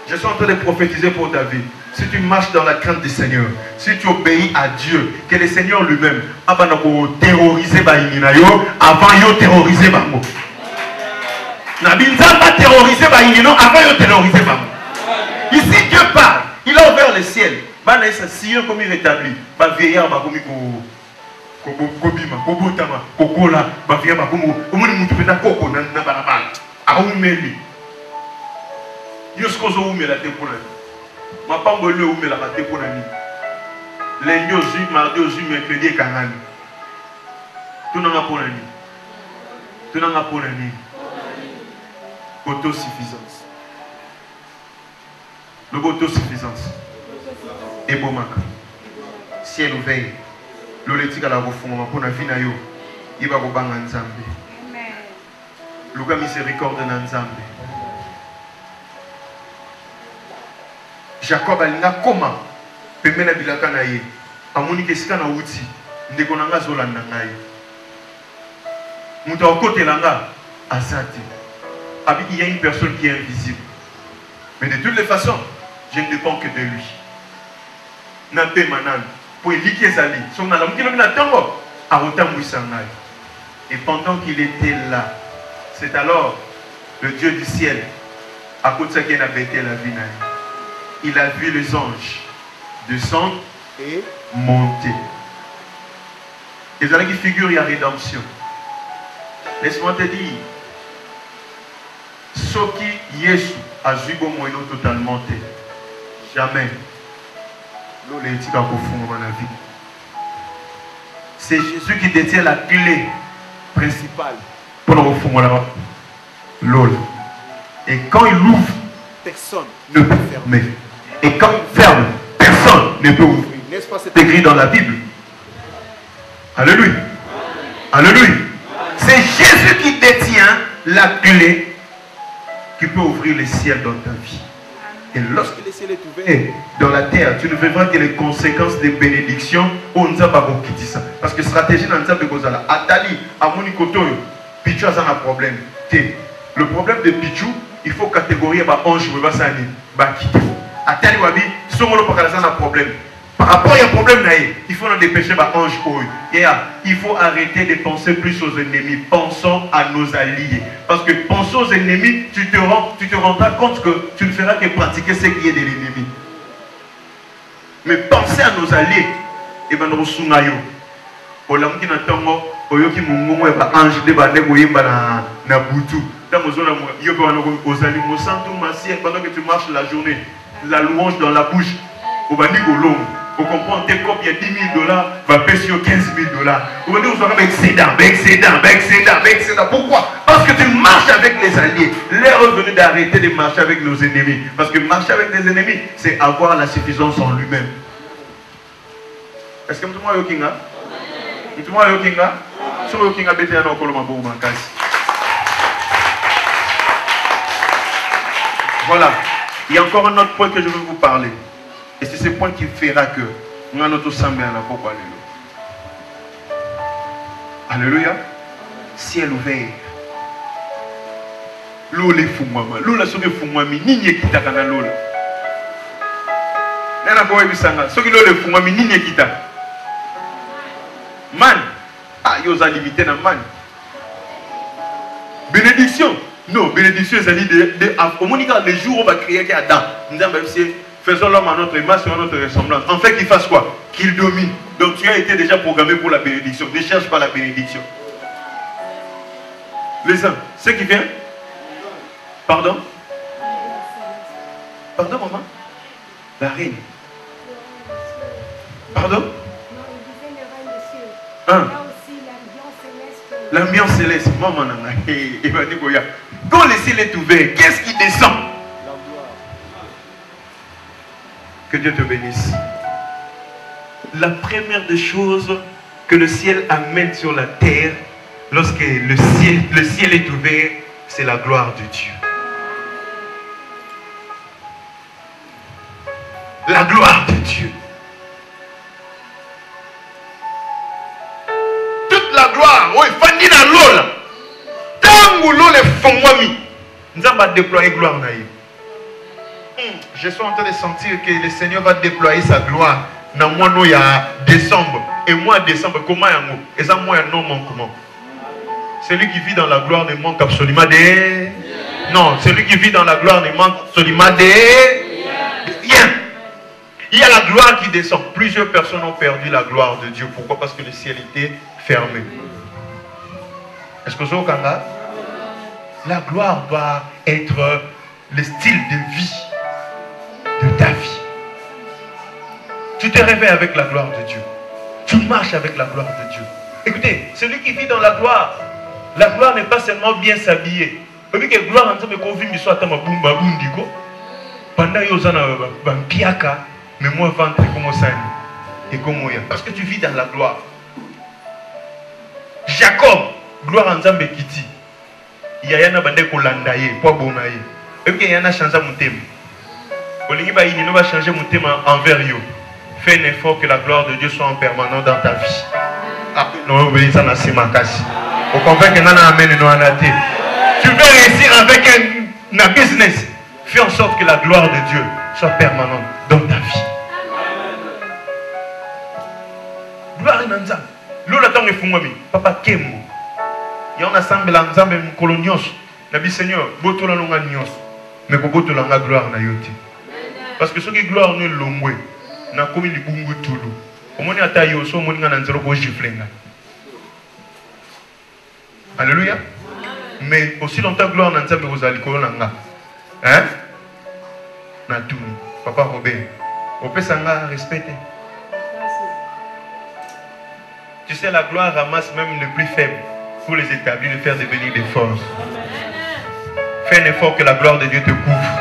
Speaker 4: Je suis en train de prophétiser pour ta vie. Si tu marches dans la crainte du Seigneur, si tu obéis à Dieu, que le Seigneur lui-même va terroriser avant de terroriser Bango. Nabinza va terroriser avant de terroriser Bango. Ici Dieu parle, il a ouvert le ciel. Si comme il rétablit, vieillard va comme Kobima, Kobotama, Kokola, vieillard comme Koko na barabara. Aoumeli. Yosko zo oumela te pour la vie. Ma pambo le oumela te pour la vie. Lundi au jour, mardi au jour, mercredi et kanani. Tout n'a pas pour la vie. Tout n'a pas pour la vie. Autosuffisance. Le autosuffisance. Et bon mac. Ciel ouvert. L'olétique à la refondre pour la vie na yo. Il va vous bang en Zambé. Le gars miséricorde en Zambé. Jacob alinga koma pemena bilaka na ye amoni kesika na uti ndeko nanga zolanda ngai muto akotelanga azati abi il y a une personne qui est invisible mais de toutes les façons je ne dépends que de lui na pe manan pour élike zali son na la mukilo na tango arotamwisa ngai et pendant qu'il était là c'est alors le Dieu du ciel à côté de qui a bêté la vie na il a vu les anges descendre et monter. Et ça qui figure, il y a rédemption. Laisse-moi te dire, ce qui Yesu a vu moino totalement, jamais. C'est Jésus qui détient la clé principale pour le refondre l'eau. Et quand il ouvre, personne ne peut fermer. Et quand il ferme, personne ne peut ouvrir. N'est-ce pas, c'est écrit dans la Bible? Alléluia. Alléluia. C'est Jésus qui détient la clé qui peut ouvrir les ciels dans ta vie. Et lorsque le ciel est ouvert dans la terre, tu ne verras que les conséquences des bénédictions. Parce que stratégie dans le Atali, à Monikotoyo, puis tu as un problème. Le problème de Pichou, il faut catégoriser les anges, les basani, bakite. Atali wabi, somolo pakalaza na problème. Par rapport à un problème, il faut nous dépêcher les anges. Il faut arrêter de penser plus aux ennemis. Pensons à nos alliés. Parce que penser aux ennemis, tu te rendras compte que tu ne feras que pratiquer ce qui est de l'ennemi. Mais penser à nos alliés, et ben nous sommes là. Pour l'homme qui n'entend pas, pour l'homme qui m'a dit que ange de bande goyimba na butu. Dans mon zone, il y a aux alliés, mon sang tout massif pendant que tu marches la journée, la louange dans la bouche. Au bandi golong, vous comprenez, tes copes, il y a 10 000 $, va payer sur 15 000 $. Vous venez vous faire excédent. Pourquoi? Parce que tu marches avec les alliés. L'heure est venue d'arrêter de marcher avec nos ennemis. Parce que marcher avec les ennemis, c'est avoir la suffisance en lui-même. Est-ce que tout le monde est yokinga? Tout le monde est yokinga? Si vous êtes yokinga, bêtez un encore pour ma casse. Voilà. Il y a encore un autre point que je veux vous parler. Et c'est ce point qui fera que nous allons tous s'embêter à la pourquoi. Alléluia. Ciel ouvert. L'eau les fumama. L'eau la somme fumami. Nigne kita kana l'eau. Nana boy bisanga. Ce qui l'eau les fumami nigne kita. Man. Ah yosa limité na man. Bénédiction. Non, bénédiction c'est au moins les jours où on va créer Adam. Nous avons faisons l'homme à notre image et à notre ressemblance. En fait, qu'il fasse quoi? Qu'il domine. Donc tu as été déjà programmé pour la bénédiction. Ne cherche pas la bénédiction. Les uns, ce qui vient. Pardon? Pardon, maman? La reine. Pardon?
Speaker 5: Non, il disait le règne des cieux.
Speaker 4: Hein?
Speaker 5: Là aussi, l'ambiance céleste.
Speaker 4: L'ambiance céleste. Maman, nana. Quand le ciel est ouvert, qu'est-ce qui descend? Que Dieu te bénisse. La première des choses que le ciel amène sur la terre, lorsque le ciel est ouvert, c'est la gloire de Dieu. La gloire de Dieu. Toute la gloire. Oui, Fandi na l'eau. Tant que l'eau est fondue, nous allons déployer gloire naïe. Je suis en train de sentir que le Seigneur va déployer sa gloire dans le mois de décembre. Et moi, décembre, comment est-ce que moi, non manquement? Celui qui vit dans la gloire ne manque absolument de... Non, celui qui vit dans la gloire ne manque absolument de... Rien. Il y a la gloire qui descend. Plusieurs personnes ont perdu la gloire de Dieu. Pourquoi? Parce que le ciel était fermé. Est-ce que vous avez compris? La gloire doit être le style de vie de ta vie. Tu te réveilles avec la gloire de Dieu. Tu marches avec la gloire de Dieu. Écoutez, celui qui vit dans la gloire n'est pas seulement bien s'habiller. Parce que gloire en tant que vie, soit ma bumba bundiko. Pendant yozana bampiaka, mais moi ventre comme ça et comme moi. Parce que tu vis dans la gloire. Jacob, gloire en Zambé Kiti. Il y a un bandé ko landaye, pas bonaye. Et puis il y en a changé mon thème. Il va changer mon thème envers vous. Fais un effort que la gloire de Dieu soit en permanence dans ta vie. Non, ça n'a pas de au convainc que nana amène nous en athée. Tu veux réussir avec un business. Fais en sorte que la gloire de Dieu soit permanente dans ta vie. Gloire à Nanza. Lola tangue fungwami. Papa Kemo. Il y a un ensemble l'ensemble colonios. Nabi Seigneur, boto la longa nios. Mais pour boto la gloire na yoti. Parce que ce qui est gloire nous l'ongwe. Na komi libungu tulu. Omoni atayo so moni nga nanzero ko giflenga. Alléluia. Mais aussi longtemps gloire nanzambe vous allez kolonanga. Hein? Na tout. Papa Robert. Opesanga respecte. Tu sais, la gloire ramasse même le plus faible pour les établir, de faire devenir des forces. Fais un effort que la gloire de Dieu te couvre.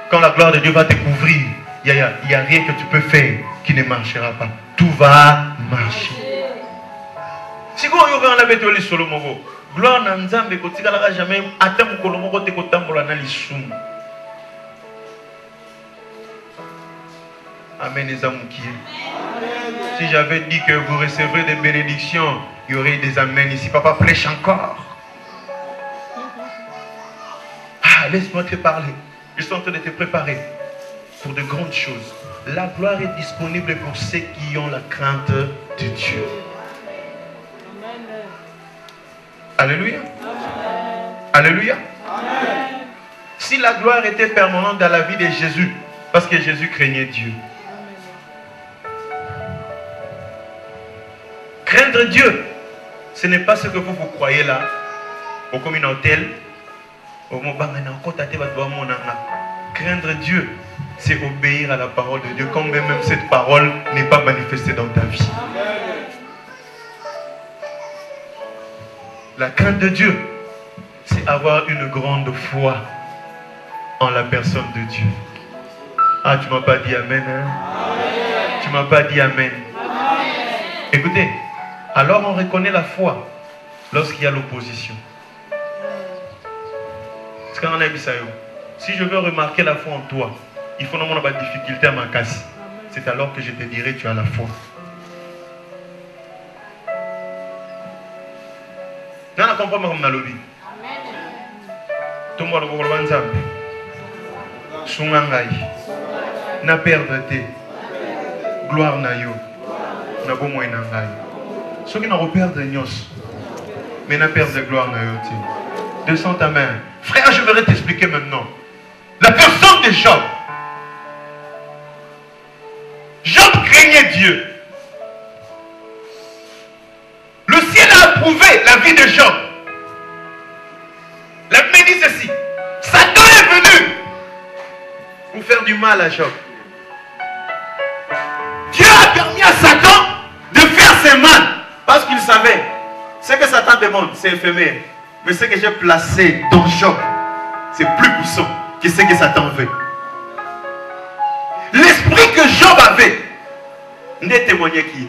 Speaker 4: Quand la gloire de Dieu va te couvrir, il n'y a rien que tu peux faire qui ne marchera pas. Tout va marcher. Si vous avez un solo mogo, gloire n'a jamais atteint mon colomogo te kotambola na lisum. Amen les amoukiers. Si j'avais dit que vous recevrez des bénédictions, il y aurait des amens ici. Papa prêche encore. laisse-moi te parler. Je suis en train de te préparer pour de grandes choses. La gloire est disponible pour ceux qui ont la crainte de Dieu. Alléluia. Alléluia. Si la gloire était permanente dans la vie de Jésus, parce que Jésus craignait Dieu. Craindre Dieu, ce n'est pas ce que vous croyez là, au communautaire. Craindre Dieu, c'est obéir à la parole de Dieu, quand même cette parole n'est pas manifestée dans ta vie. La crainte de Dieu, c'est avoir une grande foi en la personne de Dieu. Ah, tu ne m'as pas dit amen, hein? Tu ne m'as pas dit amen. Écoutez, alors on reconnaît la foi lorsqu'il y a l'opposition. Si je veux remarquer la foi en toi, il faut non avoir de difficulté à ma casse. C'est alors que je te dirai tu as la foi. Dans la comprendre comme dans le lobby. Tout le monde va ensemble. Sungangai. Na perdre te. Gloire na yo. Na bon moyen nangai. Ceux qui n'ont pas perdu nyos. Mais na perdre gloire na yo te. Descends ta main. Frère, je vais t'expliquer maintenant. La personne de Job. Job craignait Dieu. Le ciel a approuvé la vie de Job. La Bible dit ceci. Satan est venu pour faire du mal à Job. Dieu a permis à Satan de faire ses mal. Parce qu'il savait. Ce que Satan demande, c'est éphémère. Mais ce que j'ai placé dans Job, c'est plus puissant que ce que Satan veut. L'esprit que Job avait, n'est témoigné qui.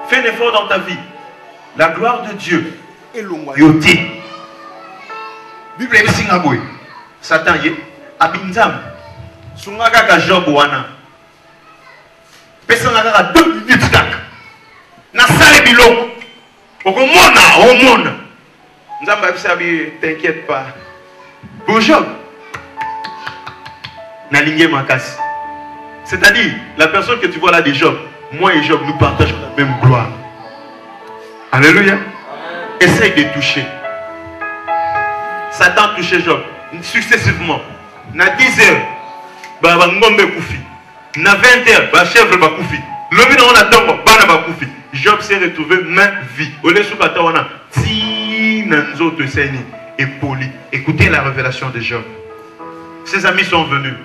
Speaker 4: Fais un effort dans ta vie. La gloire de Dieu est l'oyoté. Bible est Singapore. Satan y est. Abinzam. Sungaka Job wana. Personne n'a 2 minutes tak. Na sale biloko. Au monde. T'inquiète pas. Pour Job, c'est-à-dire, la personne que tu vois là de Job, moi et Job, nous partageons la même gloire. Alléluia. Essaye de toucher. Satan touchait Job successivement. Na 10 heures, ba ngombe koufi. Na 20 heures, ba chèvre ba koufi. L'homme on attend ba na ba koufi. Job s'est retrouvé main vie. Olé sou kata wana ti nanzo te seni et poli. Écoutez la révélation de Job. Ses amis sont venus.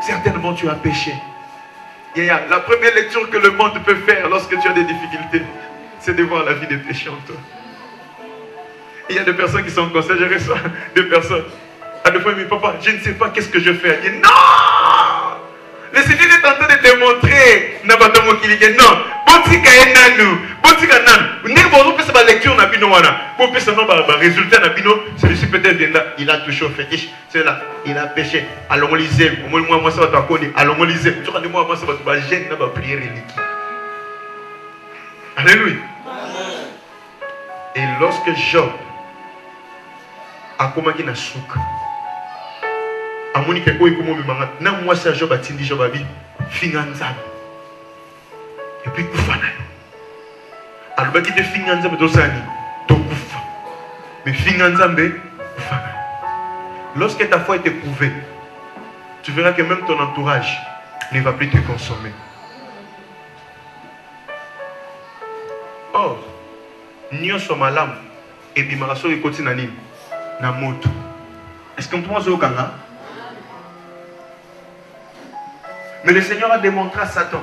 Speaker 4: Certainement tu as péché. La première lecture que le monde peut faire lorsque tu as des difficultés, c'est de voir la vie des péchés en toi. Il y a des personnes qui sont comme ça, je reçois des personnes. À deux fois, mais papa, je ne sais pas qu'est-ce que je fais. Il dit non! Le Seigneur est en train de te montrer. Non, Botika est nanou. Botika nan. Ne vous pas sa lecture n'a pas wana. Pour que ça n'a résultat n'a pas celui-ci peut-être il a touché au fétiche. C'est là, il a péché. Allons lisez. Moi ça va t'accorder. Allons lisez. Tu vas dire moi ça va te gêner dans ma prière religieux. Alléluia. Et lorsque Job a commencé à souka. Amoni ke koy komo mimanga na moi ça Job a tindi Job abi finanza et puis kufana alors qui te finanza mais dosani to kufa mais finanza mbe kufana. Lorsque ta foi est éprouvée, tu verras que même ton entourage ne va plus te consommer. Or nyoso malamu et bimaraso ekoti na nini na moto. Est-ce que tu vois au kanga? Mais le Seigneur a démontré à Satan,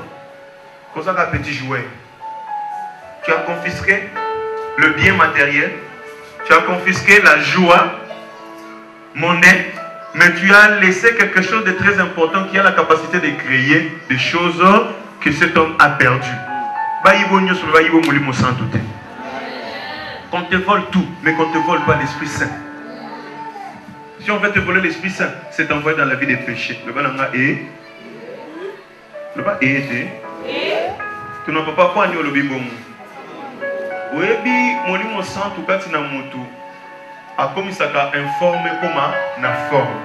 Speaker 4: comme ça un petit jouet, tu as confisqué le bien matériel, tu as confisqué la joie, monnaie, mais tu as laissé quelque chose de très important qui a la capacité de créer des choses que cet homme a perdues. Qu'on te vole tout, mais qu'on ne te vole pas l'Esprit Saint. Si on veut te voler l'Esprit Saint, c'est t'envoyer dans la vie des péchés. Le balanga est. Le bas est. Tu n'as pas quoi ni au lobby bon. Webi, mon imo sang tout cas na moto. akomisaka informé comme na forme.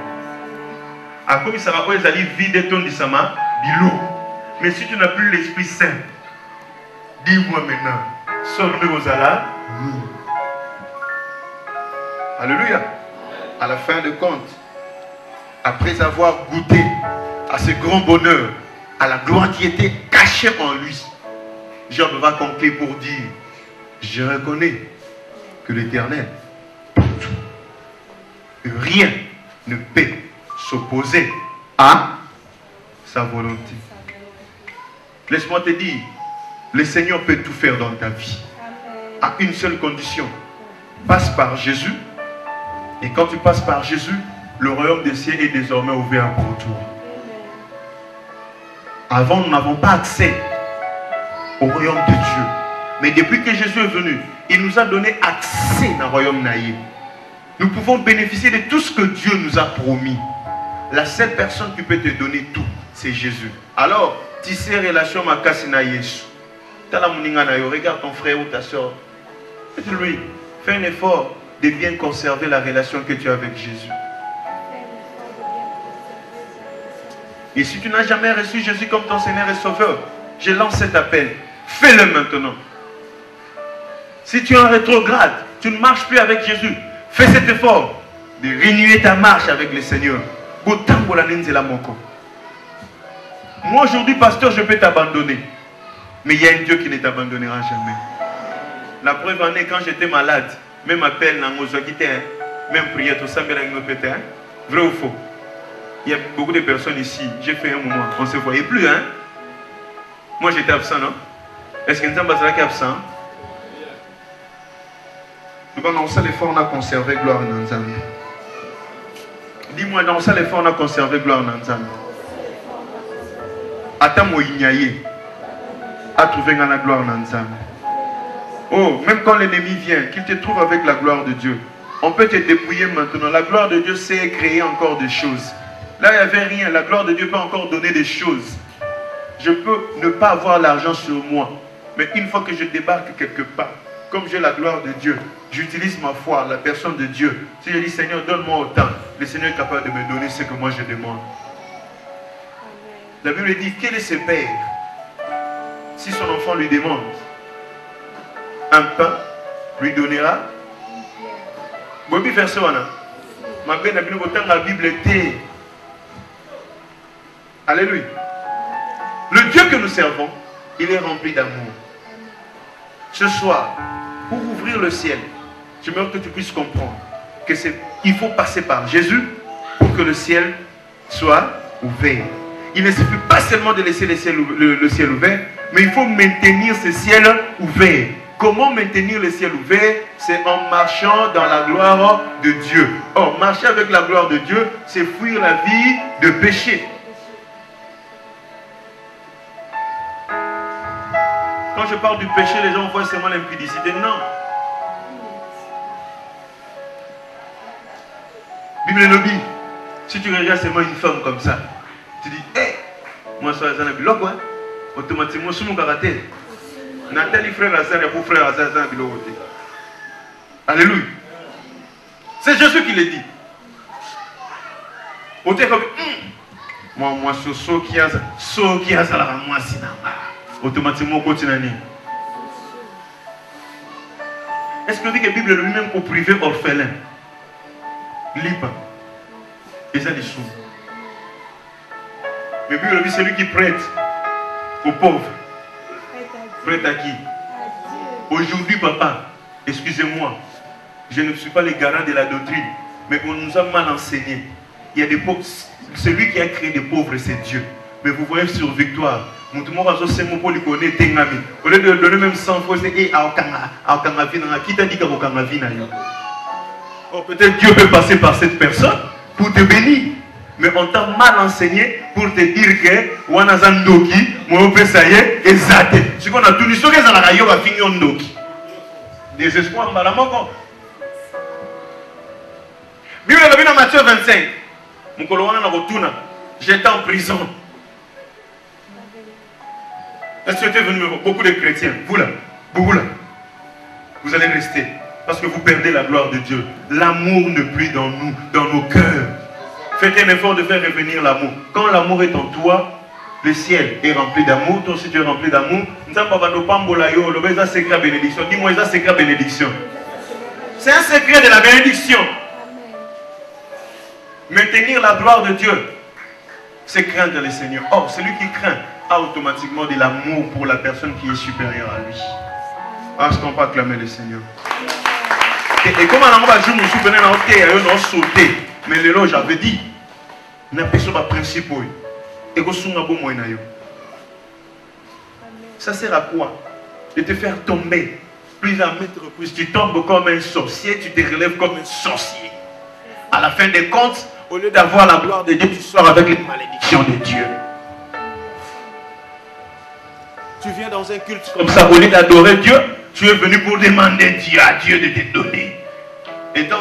Speaker 4: Akomisaka oyo ezali vide tondisama bilo. Mais si tu n'as plus l'Esprit Saint, dis-moi maintenant, sors-le aux alas.
Speaker 2: Alléluia. À la fin de compte, après avoir goûté à ce grand bonheur, à la gloire qui était cachée en lui, Job va conclure pour dire, je reconnais que l'Éternel, rien ne peut s'opposer à sa volonté. Laisse-moi te dire, le Seigneur peut tout faire dans ta vie. À une seule condition, passe par Jésus. Et quand tu passes par Jésus, le royaume des cieux est désormais ouvert pour toi. Avant, nous n'avons pas accès au royaume de Dieu. Mais depuis que Jésus est venu, il nous a donné accès dans le royaume naïe. Nous pouvons bénéficier de tout ce que Dieu nous a promis. La seule personne qui peut te donner tout, c'est Jésus. Alors, tisser relation avec Jésus. Regarde ton frère ou ta soeur. Lui, fais un effort de bien conserver la relation que tu as avec Jésus. Et si tu n'as jamais reçu Jésus comme ton Seigneur et Sauveur, je lance cet appel. Fais-le maintenant. Si tu es en rétrograde, tu ne marches plus avec Jésus, fais cet effort de renouer ta marche avec le Seigneur. Moi aujourd'hui, pasteur, je peux t'abandonner. Mais il y a un Dieu qui ne t'abandonnera jamais. La preuve en est, quand j'étais malade, même appel dans même prière, tout ça, vrai ou faux? Il y a beaucoup de personnes ici, j'ai fait un moment, on ne se voyait plus, hein? Moi j'étais absent, non? Est-ce que nous sommes absent? Dans ça, l'effort, on a conservé gloire en Nzambe. Dis-moi, dans ça, l'effort, on a conservé gloire en Nzambe. Attends, moi, ignaye. A trouvé la gloire en Nzambe. Oh, même quand l'ennemi vient, qu'il te trouve avec la gloire de Dieu, on peut te dépouiller maintenant. La gloire de Dieu sait créer encore des choses. Là, il n'y avait rien. La gloire de Dieu peut encore donner des choses. Je peux ne pas avoir l'argent sur moi. Mais une fois que je débarque quelque part, comme j'ai la gloire de Dieu, j'utilise ma foi, la personne de Dieu. Si je dis, Seigneur, donne-moi autant, le Seigneur est capable de me donner ce que moi je demande. La Bible dit, quel est ce père? Si son enfant lui demande un pain, lui donnera. Verset la Bible était. Alléluia. Le Dieu que nous servons, il est rempli d'amour. Ce soir, pour ouvrir le ciel, je veux que tu puisses comprendre que il faut passer par Jésus pour que le ciel soit ouvert. Il ne suffit pas seulement de laisser le ciel ouvert, mais il faut maintenir ce ciel ouvert. Comment maintenir le ciel ouvert? C'est en marchant dans la gloire de Dieu. Or, marcher avec la gloire de Dieu, c'est fuir la vie de péché. Quand je parle du péché, les gens voient seulement l'impudicité. Non. Bible le dit. Si tu regardes seulement une femme comme ça, tu dis, hé, moi, ça va être un bilok, automatiquement, je suis mon karaté. Nathalie frère à sœur et pour frère à sœur, c'est un bilok. Alléluia. C'est Jésus qui le dit. Moi, ce qui a ça, moi, c'est automatiquement, on continue. Est-ce que vous dites que la Bible lui-même au privé orphelin? Libre. Et ça des sous. Mais la Bible dit celui qui prête aux pauvres. Prête à qui? Aujourd'hui, papa, excusez-moi, je ne suis pas le garant de la doctrine, mais on nous a mal enseigné. Il y a des pauvres. Celui qui a créé des pauvres, c'est Dieu. Mais vous voyez sur Victoire, au lieu de donner même 100 fois, c'est qui t'a dit oh, peut-être Dieu peut passer par cette personne pour te bénir. Mais on t'a mal enseigné pour te dire que Wanazandoki, moi ça y est, exact. Ce qu'on a tout dit, c'est que ça n'a pas fini en Ndoki. Désespoir, madame. Bible dans Matthieu 25. Mon colonel Rotuna, j'étais en prison. Est-ce que tu es venu beaucoup de chrétiens? Vous là, vous allez rester.
Speaker 4: Parce que vous perdez la gloire de Dieu. L'amour ne plus dans nous, dans nos cœurs. Faites un effort de faire revenir l'amour. Quand l'amour est en toi, le ciel est rempli d'amour. Toi aussi tu es rempli d'amour. C'est un secret de bénédiction. Dis-moi, c'est un secret de bénédiction. C'est un secret de la bénédiction. Maintenir la gloire de Dieu, c'est craindre le Seigneur. Or, celui qui craint a automatiquement de l'amour pour la personne qui est supérieure à lui. Est-ce qu'on peut acclamer le Seigneur? Et comme on va jouer, nous sauter. Mais le lot, j'avais dit, n'a pas sur le principe. Et que ça sert à quoi? De te faire tomber. Plus à mettre plus, tu tombes comme un sorcier, tu te relèves comme un sorcier. À la fin des comptes, au lieu d'avoir la gloire de Dieu, tu sors avec les malédictions de Dieu. Tu viens dans un culte comme ça, au lieu d'adorer Dieu, tu es venu pour demander à Dieu de te donner. Et quand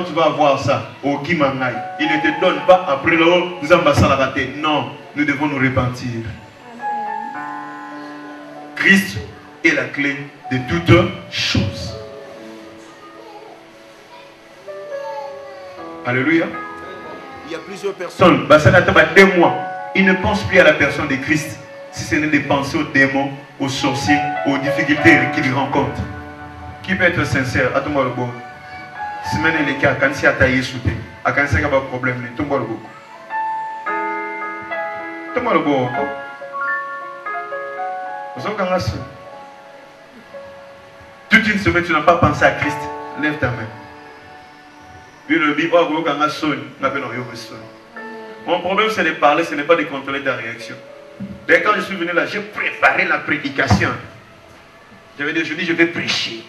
Speaker 4: tu vas avoir ça, au Kimangai, il ne te donne pas après le nous ambassadons. Non, nous devons nous repentir. Christ est la clé de toutes choses. Alléluia. Il y a plusieurs personnes, 2 mois, ils ne pensent plus à la personne de Christ si ce n'est de penser aux démons, aux sorciers, aux difficultés qu'ils rencontrent. Qui peut être sincère? À tout le monde. Si maintenant les cas, quand c'est à tailler sous terre, à quand c'est qu'il y a un problème, tout le monde. Tout le monde. Toute une semaine, tu n'as pas pensé à Christ. Lève ta main. Mon problème, c'est de parler, ce n'est pas de contrôler ta réaction. Dès quand je suis venu là, j'ai préparé la prédication. J'avais dit, je vais prêcher.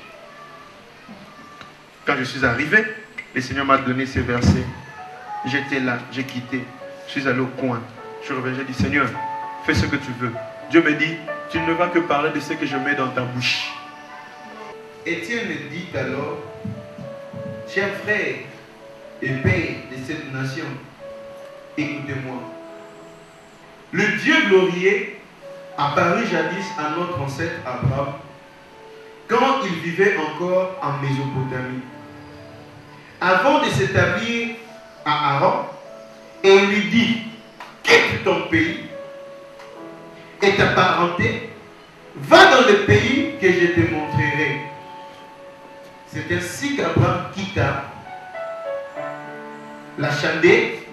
Speaker 4: Quand je suis arrivé, le Seigneur m'a donné ces versets. J'étais là, j'ai quitté. Je suis allé au coin. Je reviens, j'ai dit, Seigneur, fais ce que tu veux. Dieu me dit, tu ne vas que parler de ce que je mets dans ta bouche. Étienne dit alors, chers frères et pères de cette nation, écoutez-moi. Le Dieu glorieux apparut jadis à notre ancêtre Abraham quand il vivait encore en Mésopotamie. Avant de s'établir à Haran, et lui dit, quitte ton pays et ta parenté, va dans le pays que je te montrerai. C'est ainsi qu'Abraham quitta la Chaldée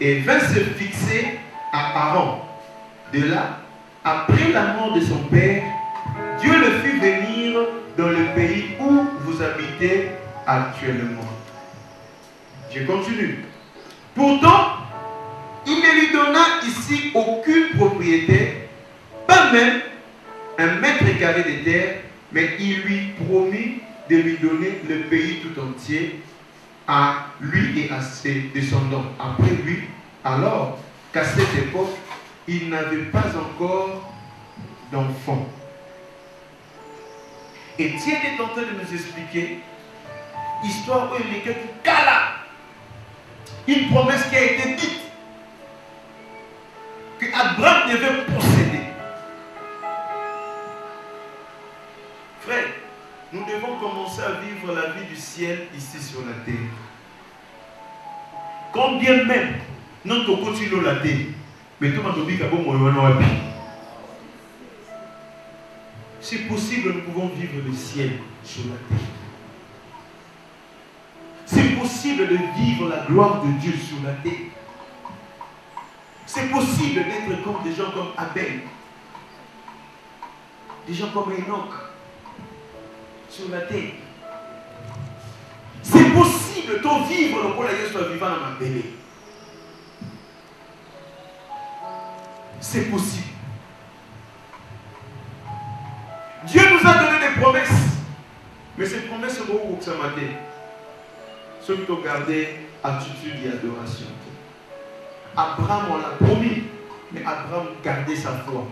Speaker 4: et vint se fixer à Haran. De là, après la mort de son père, Dieu le fit venir dans le pays où vous habitez actuellement. Je continue. Pourtant, il ne lui donna ici aucune propriété, pas même un mètre carré de terre, mais il lui promit de lui donner le pays tout entier à lui et à ses descendants après lui, alors qu'à cette époque, il n'avait pas encore d'enfant. Étienne est en train de nous expliquer histoire où il est que Kala, une promesse qui a été dite que Abraham devait posséder. Frère, nous devons commencer à vivre la vie du ciel ici sur la terre. Combien même notre continue la terre, mais tout le monde dit c'est possible, nous pouvons vivre le ciel sur la terre. C'est possible de vivre la gloire de Dieu sur la terre. C'est possible d'être comme des gens comme Abel, des gens comme Enoch sur la terre. C'est possible de vivre le rôle de soit vivant dans ma bébé. C'est possible. Dieu nous a donné des promesses. Mais ces promesses sont beaucoup ça matin. Ceux qui ont gardé attitude et adoration. Abraham, on l'a promis. Mais Abraham gardait sa foi.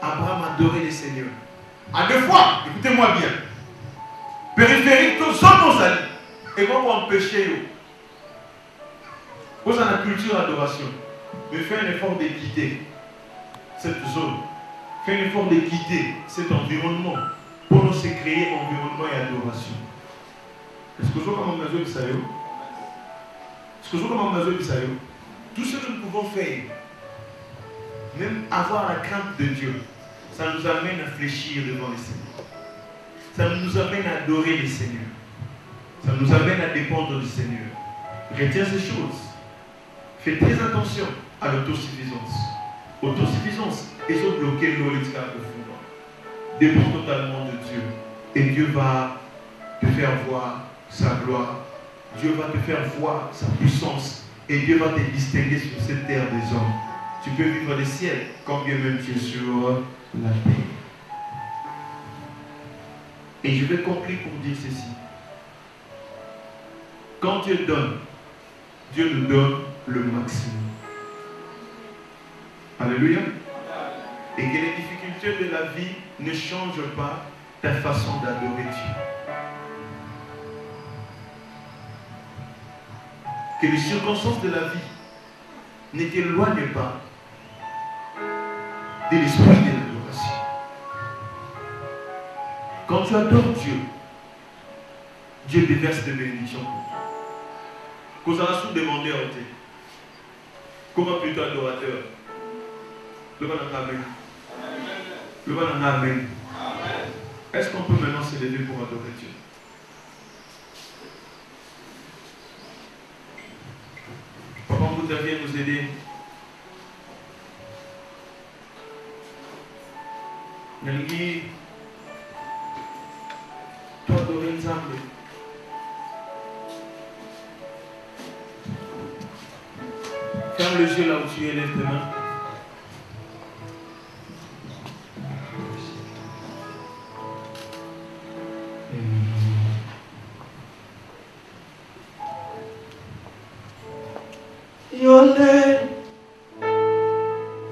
Speaker 4: Abraham adorait le Seigneur. À 2 fois, écoutez-moi bien. Périphérique, tous nos alliés. Et comment empêcher vous en la culture d'adoration. Mais fais un effort de quitter cette zone. Fais un effort de quitter cet environnement pour avons se créer environnement et adoration. Est-ce que je vois comment on a ça? Est-ce que je vois comment on a ça? Tout ce que nous pouvons faire, même avoir la crainte de Dieu, ça nous amène à fléchir devant le Seigneur. Ça nous amène à adorer le Seigneur. Ça nous amène à dépendre du Seigneur. Retiens ces choses. Fais très attention à l'autosuffisance. Autosuffisance, ils ont bloqué l'eau et le profond. Dépend totalement de Dieu. Et Dieu va te faire voir sa gloire. Dieu va te faire voir sa puissance. Et Dieu va te distinguer sur cette terre des hommes. Tu peux vivre le ciel quand bien même tu es sur la terre. Et je vais conclure pour dire ceci. Quand Dieu donne, Dieu nous donne le maximum. Alléluia. Et que les difficultés de la vie ne changent pas ta façon d'adorer Dieu. Que les circonstances de la vie ne t'éloignent pas de l'esprit de l'adoration. Quand tu adores Dieu, Dieu déverse des bénédictions pour toi. Qu'on a sous demandé à ôter. Comment plutôt adorateur? Le bon amen. Le bon amen. Est-ce qu'on peut maintenant se lever pour adorer Dieu? Papa, vous deviez nous aider. Nelgi, toi adorer ensemble. Ferme les yeux là où tu es, lève tes mains.
Speaker 1: Yonde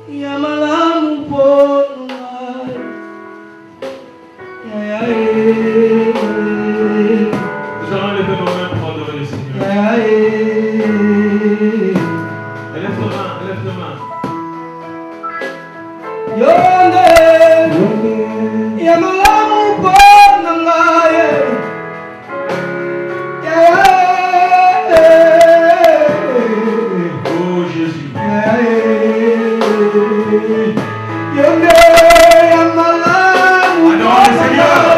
Speaker 1: Yamalamu Ponungai
Speaker 4: Nous allons lever nos mains pour adorer le Seigneur. Élève tes mains, élève tes mains.
Speaker 1: Yonde Yamalamu Ponungai
Speaker 4: Oh Jésus. Adore le Seigneur.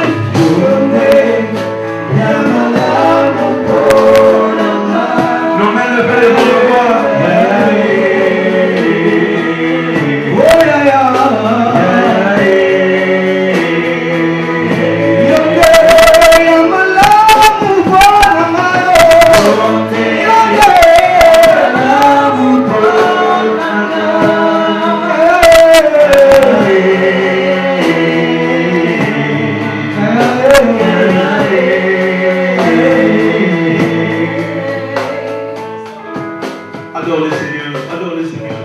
Speaker 4: Nos mains levées devant le roi. Adore le Seigneur, adore le Seigneur.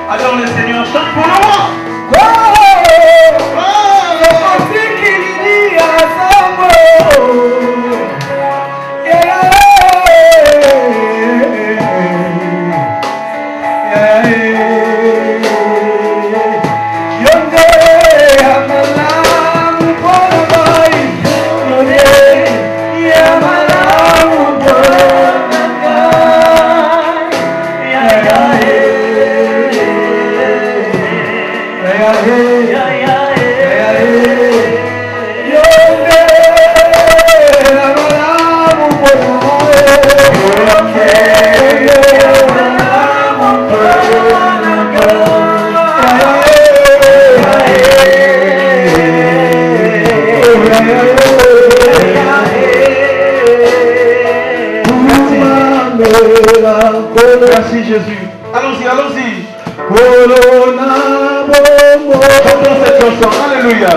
Speaker 4: Adore le Seigneur, chante pour le roi. Merci Jésus. Allons-y, allons-y. Chantons cette chanson. Alléluia.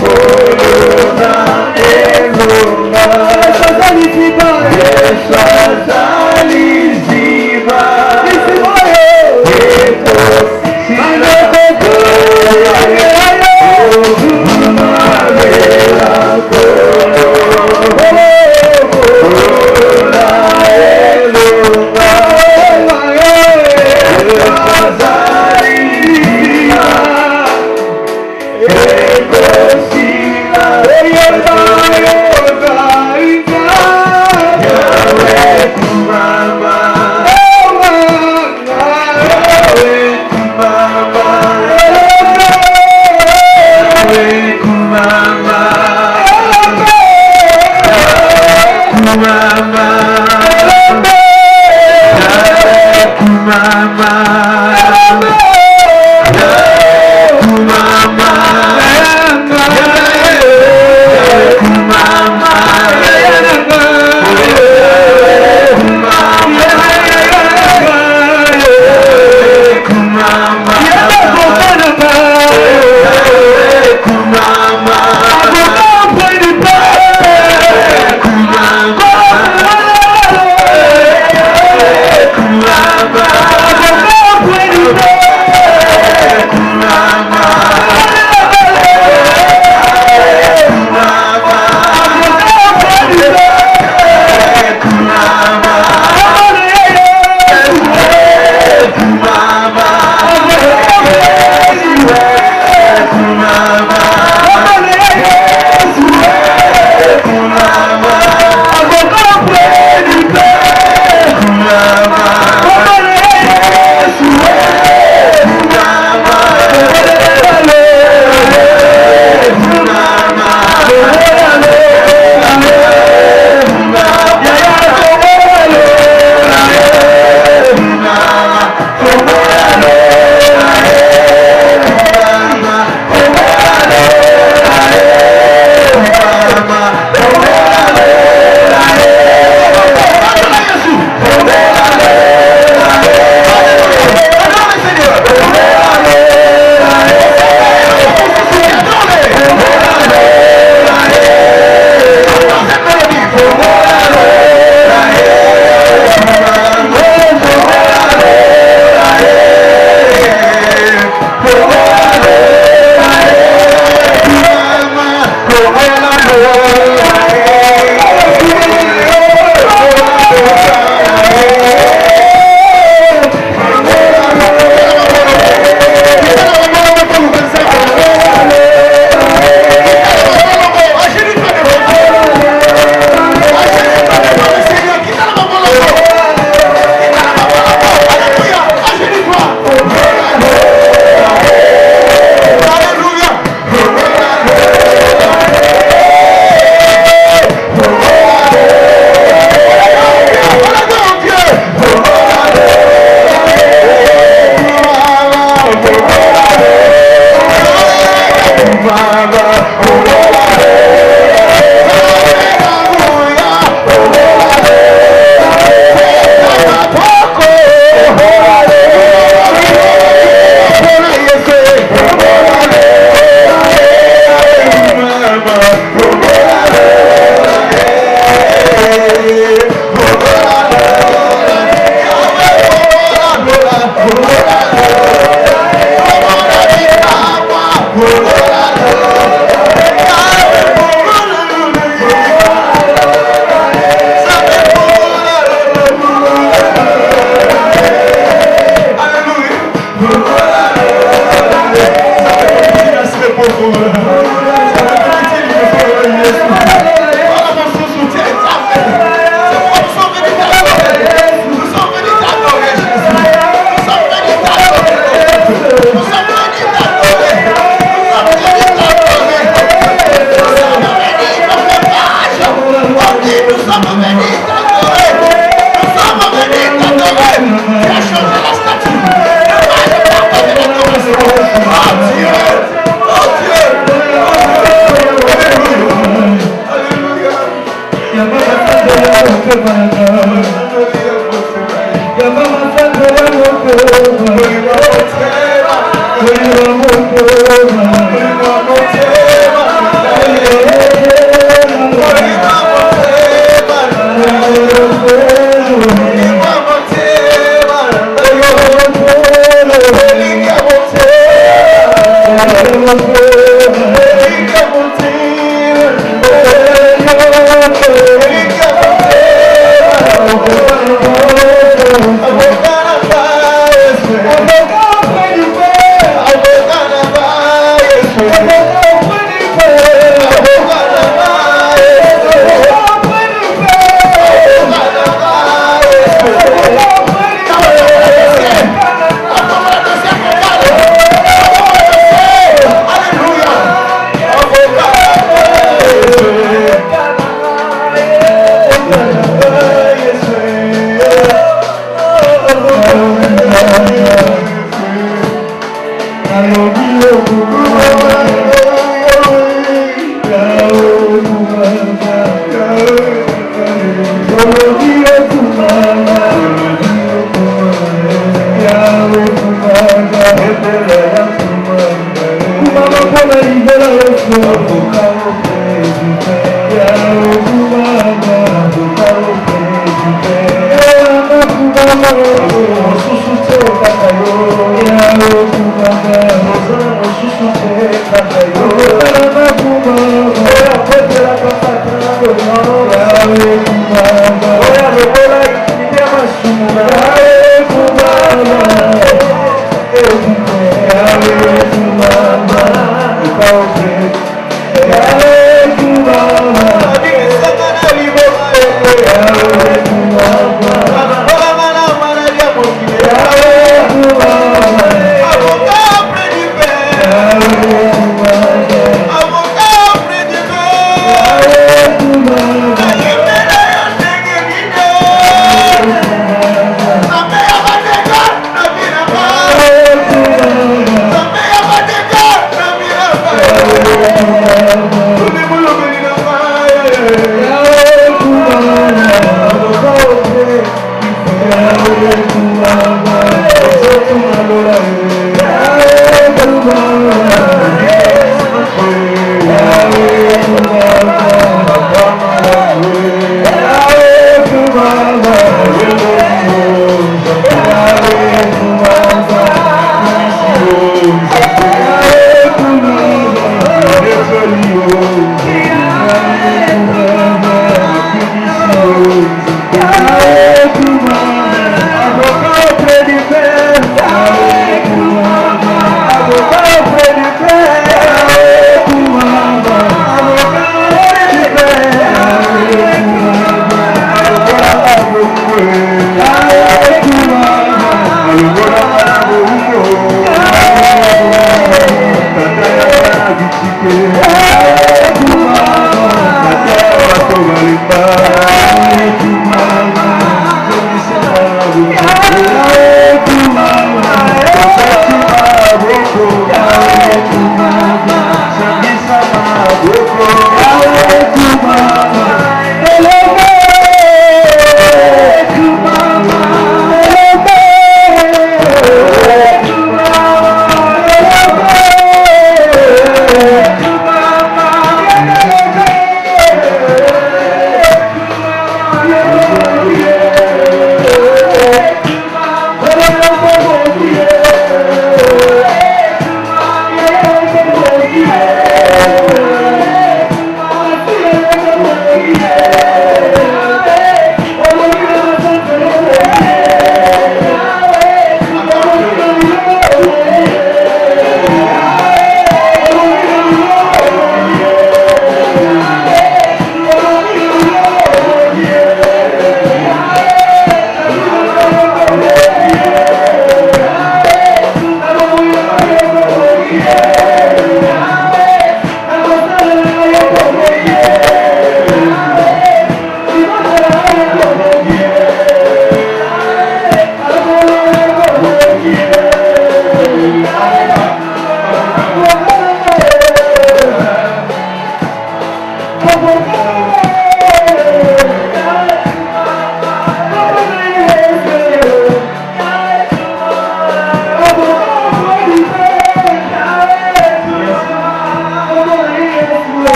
Speaker 4: Oh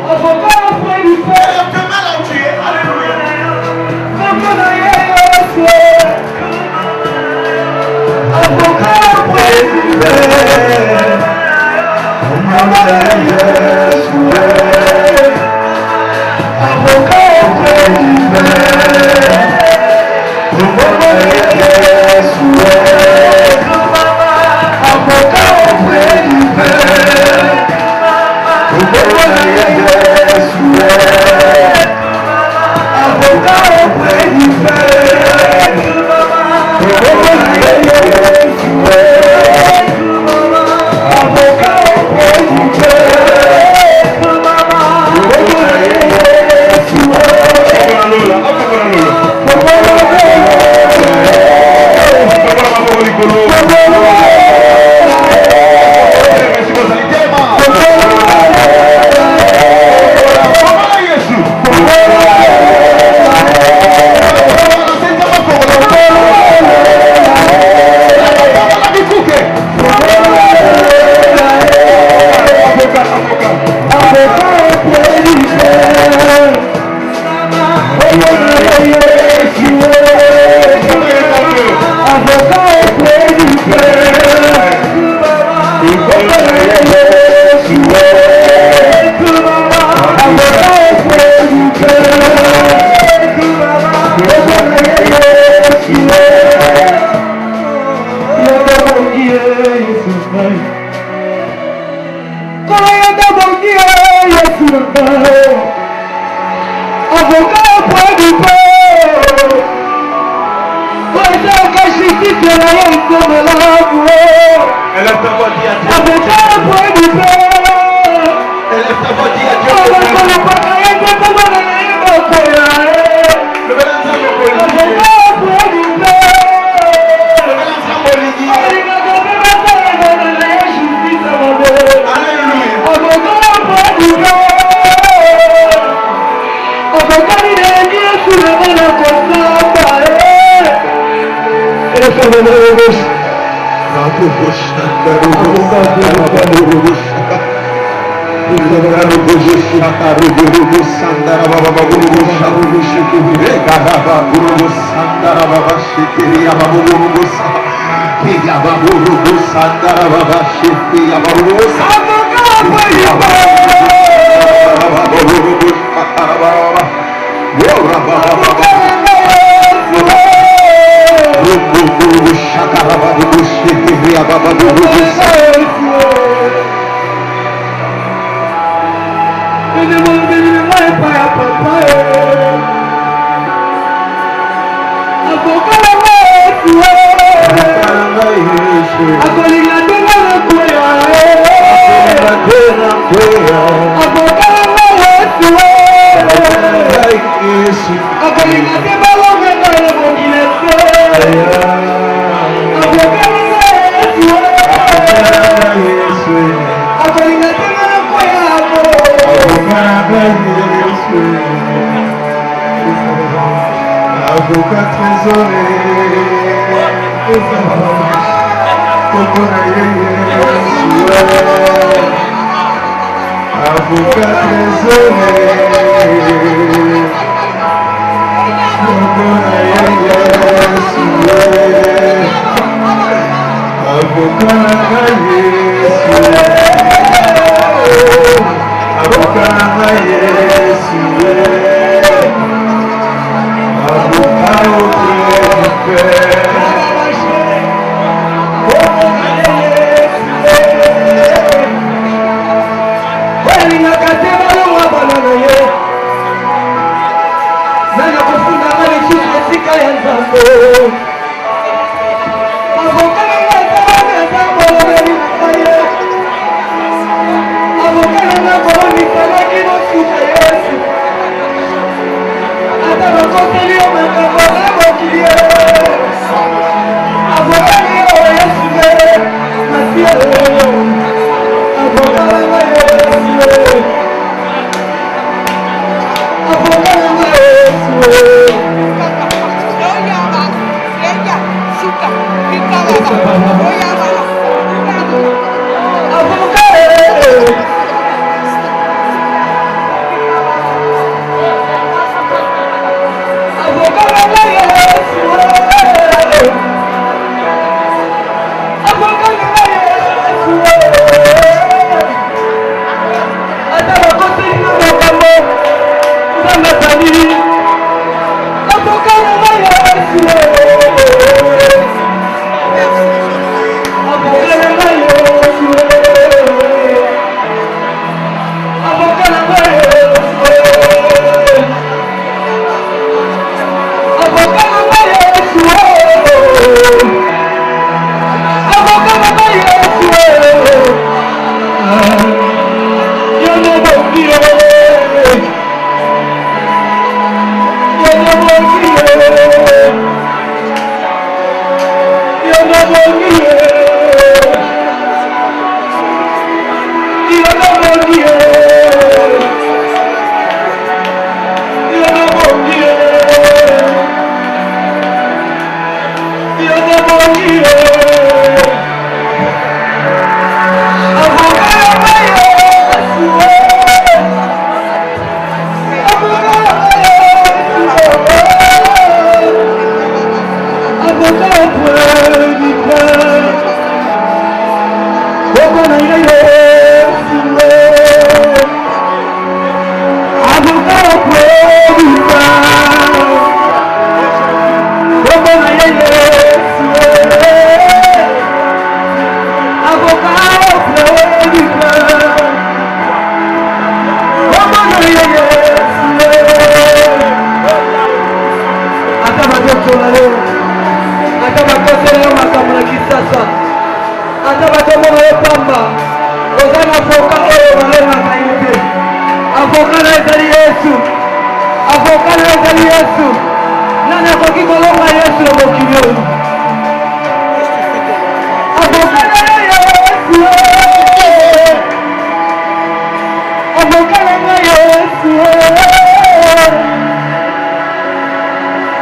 Speaker 1: Avocat auprès du Père.
Speaker 2: Que mal en tuer. Alléluia.
Speaker 1: Avocat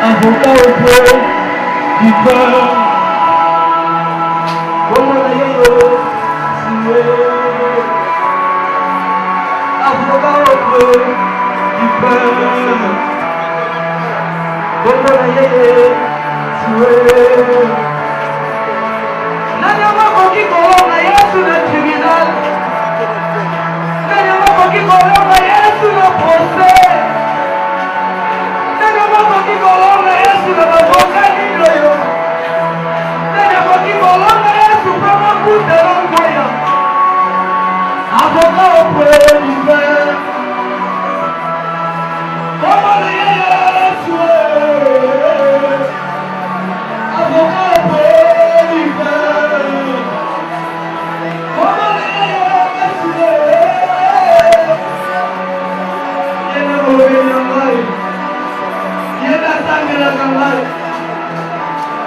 Speaker 1: Avocat auprès du peuple. avocat auprès du Père. Bongo na yeye siwe. Nani amokoki kolonga Yesu na tribunal? Nani amokoki kolonga Yesu na procès? Nani amokoki kolonga Yesu na baboka nilo? Nani amokoki kolonga Yesu mpo makuta longoya? Avocat auprès du Père. Bongo na yeye siwe. Avocat auprès du Père. Bongo na yeye siwe. Yena mobile ngai. Yena sangela ngai.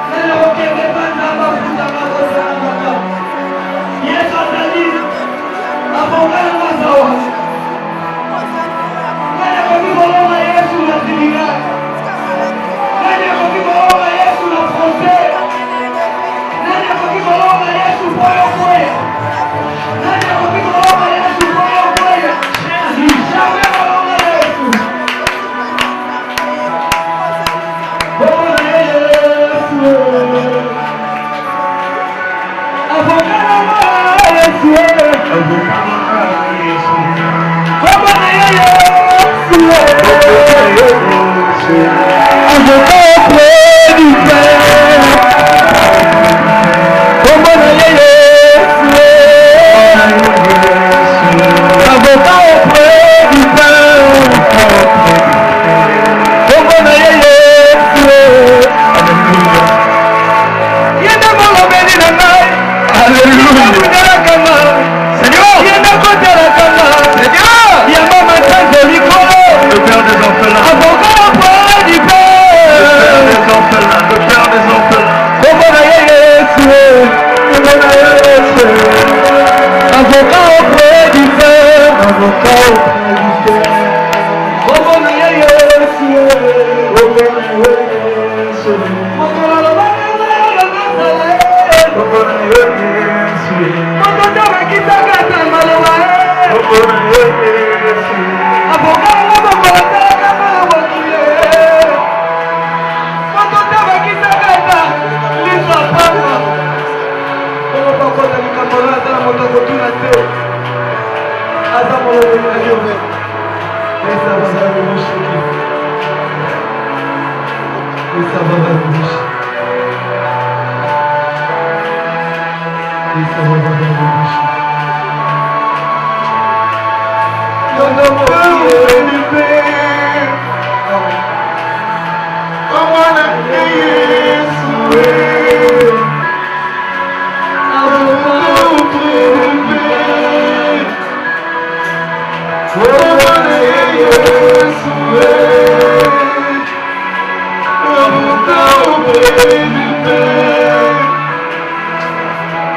Speaker 1: Nena okende banda mafuta makosa ngaka. Yesu atali. Avocat mazawa. Nena kokikolonga Yesu na tribunal. Nena kokikolonga Yesu na procès. Nena kokikolonga Yesu poyo poyo. Nena kokikolonga Yesu poyo poyo. Jamais kolonga Yesu. Kolonga Yesu. Avocat Yesu. Kolonga Yesu. Avocat auprès du Père. Kolonga Yesu. Avocat auprès du Père. Kolonga Yesu. Yenda molobeli na ngai. Alléluia. Seigneur. Yenda kotala kama. Seigneur. Yamba matanzo likolo.
Speaker 4: Le Père des orphelins.
Speaker 1: Avocat auprès du Père.
Speaker 4: Le Père des orphelins. Le Père des orphelins.
Speaker 1: Kolonga Yesu. Kolonga Yesu. Avocat auprès du Père. Avocat auprès du Père. Kolonga Yesu. Kolonga Yesu. Mokola lobaka la masala.
Speaker 2: Kolonga Yesu.
Speaker 1: Mokoto bakitaka maloba.
Speaker 2: Kolonga Yesu.
Speaker 1: Avocat mokola taka mabokile. Mokoto bakitaka lisa papa. Bakota likambola azala moto akotuna te. Aza molobeli na yo. Esa bazali moshiki. Esa bazali moshiki. Esa bazali moshiki. Yondo moshiki du Père.
Speaker 2: Kolonga Yesu.
Speaker 1: Avocat auprès du Père.
Speaker 2: Kolonga Yesu.
Speaker 1: Avocat auprès du Père.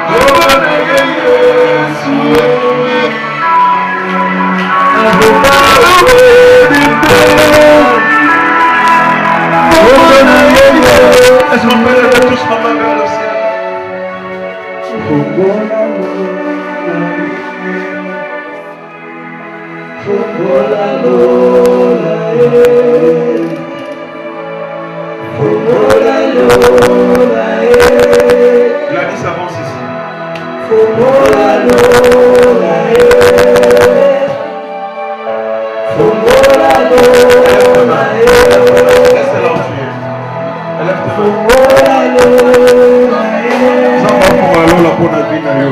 Speaker 2: Kolonga Yesu.
Speaker 1: Avocat auprès du Père.
Speaker 4: Est-ce qu'on peut lever tous nos mains vers le ciel? Gladys avance ici. Reste là où tu es. Élève tes mains. Zamba pour aller là pour la vie na yo.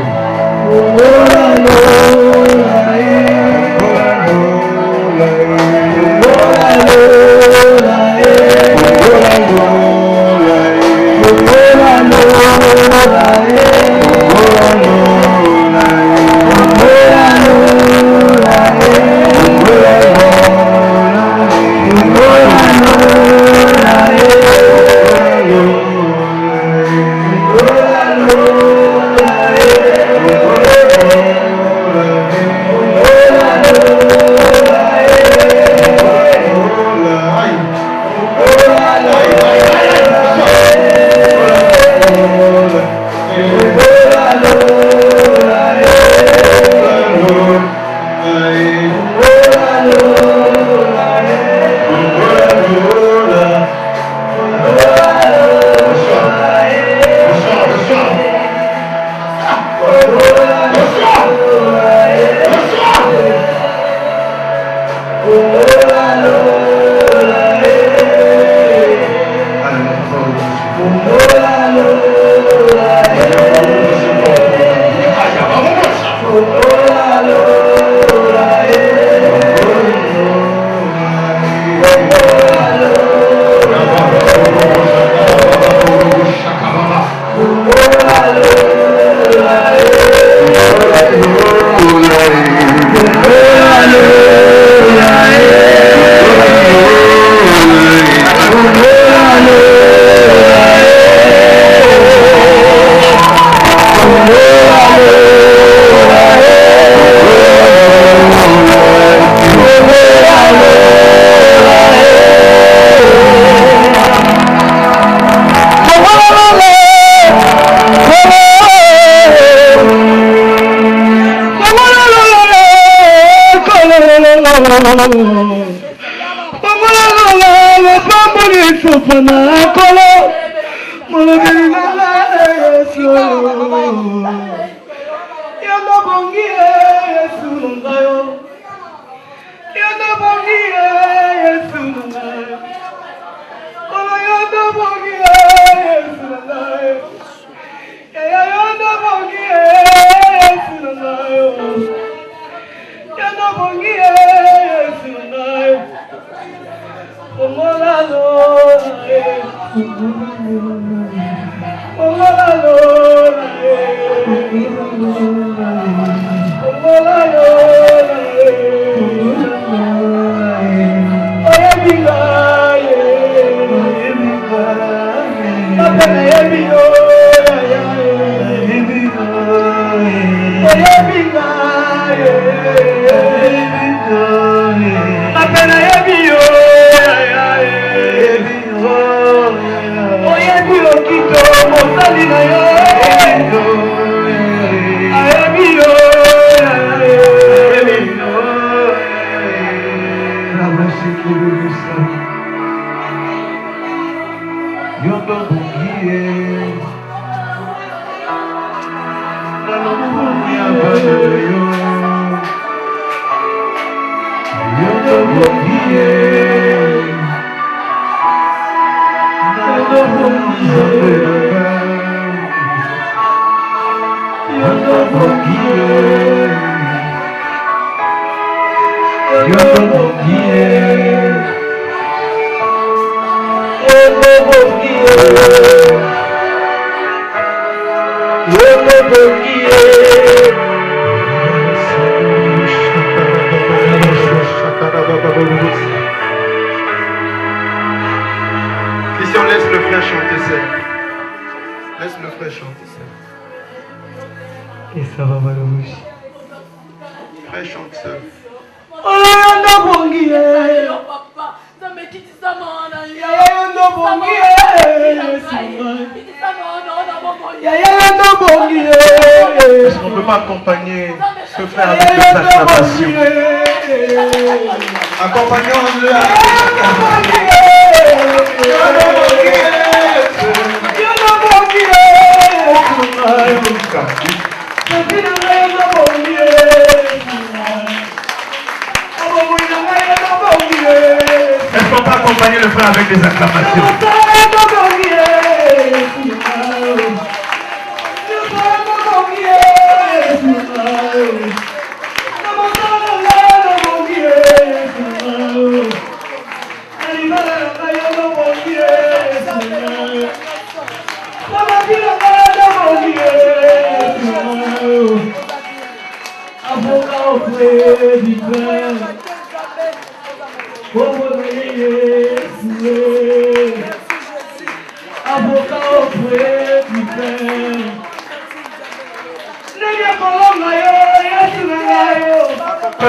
Speaker 4: Christian, laisse le frère chanter seul. Laisse le frère chanter seul.
Speaker 1: Et ça va Malouche.
Speaker 4: Frère chante seul. Est-ce qu'on ne peut pas accompagner ce frère avec des acclamations? Accompagnons-le avec Est-ce qu'on peut accompagner le frère avec des acclamations?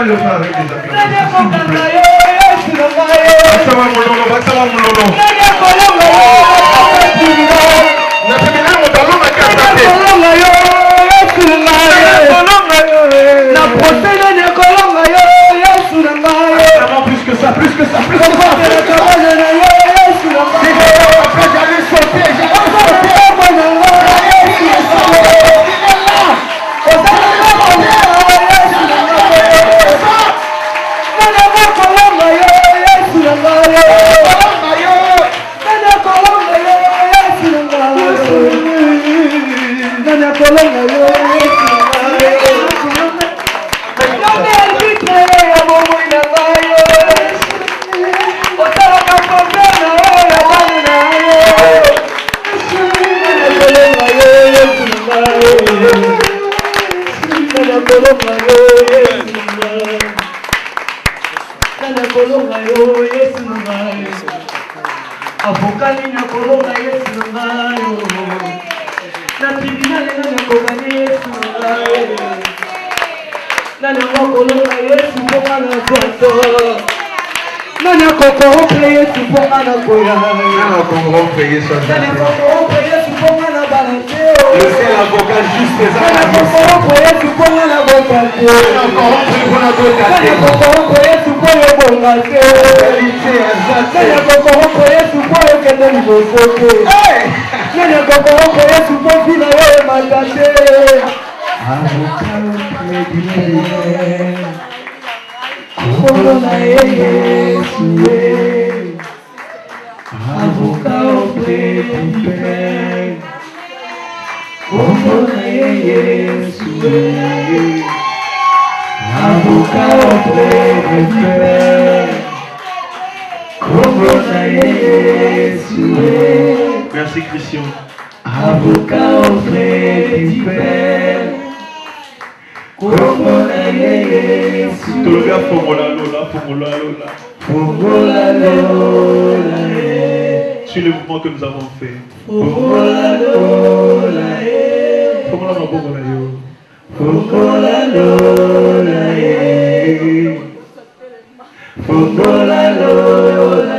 Speaker 4: Le frère avec des acclamations. Plus que ça, plus que ça, plus que ça.
Speaker 1: na kolonga Yesu na ngai na tribunal nani akokani Yesu na ngai nani akolonga Yesu mponga na nzoto nani akokorompre Yesu mponga na koya nani akokorompre Yesu mponga na balante le seul avocat juste nani akokorompre Yesu mponga na bokate nani akokorompre Yesu mpo yobonga te nani akokorompre Yesu mpo yokende liboso te nani akokorompre Yesu mpo vina yo emata te Corona Yesu avocat auprès du Père. Corona Yesu avocat auprès du Père. Corona Yesu.
Speaker 4: Merci Christian.
Speaker 1: Avocat auprès du Père. Corona Yesu.
Speaker 4: Tu le gars Fongola Lola, Fongola Lola.
Speaker 1: Fongola Lola.
Speaker 4: Sur le mouvement que nous avons fait.
Speaker 1: Fongola Lola.
Speaker 4: Fongola Fongola Yo.
Speaker 1: Fongola Lola. Fongola Lola.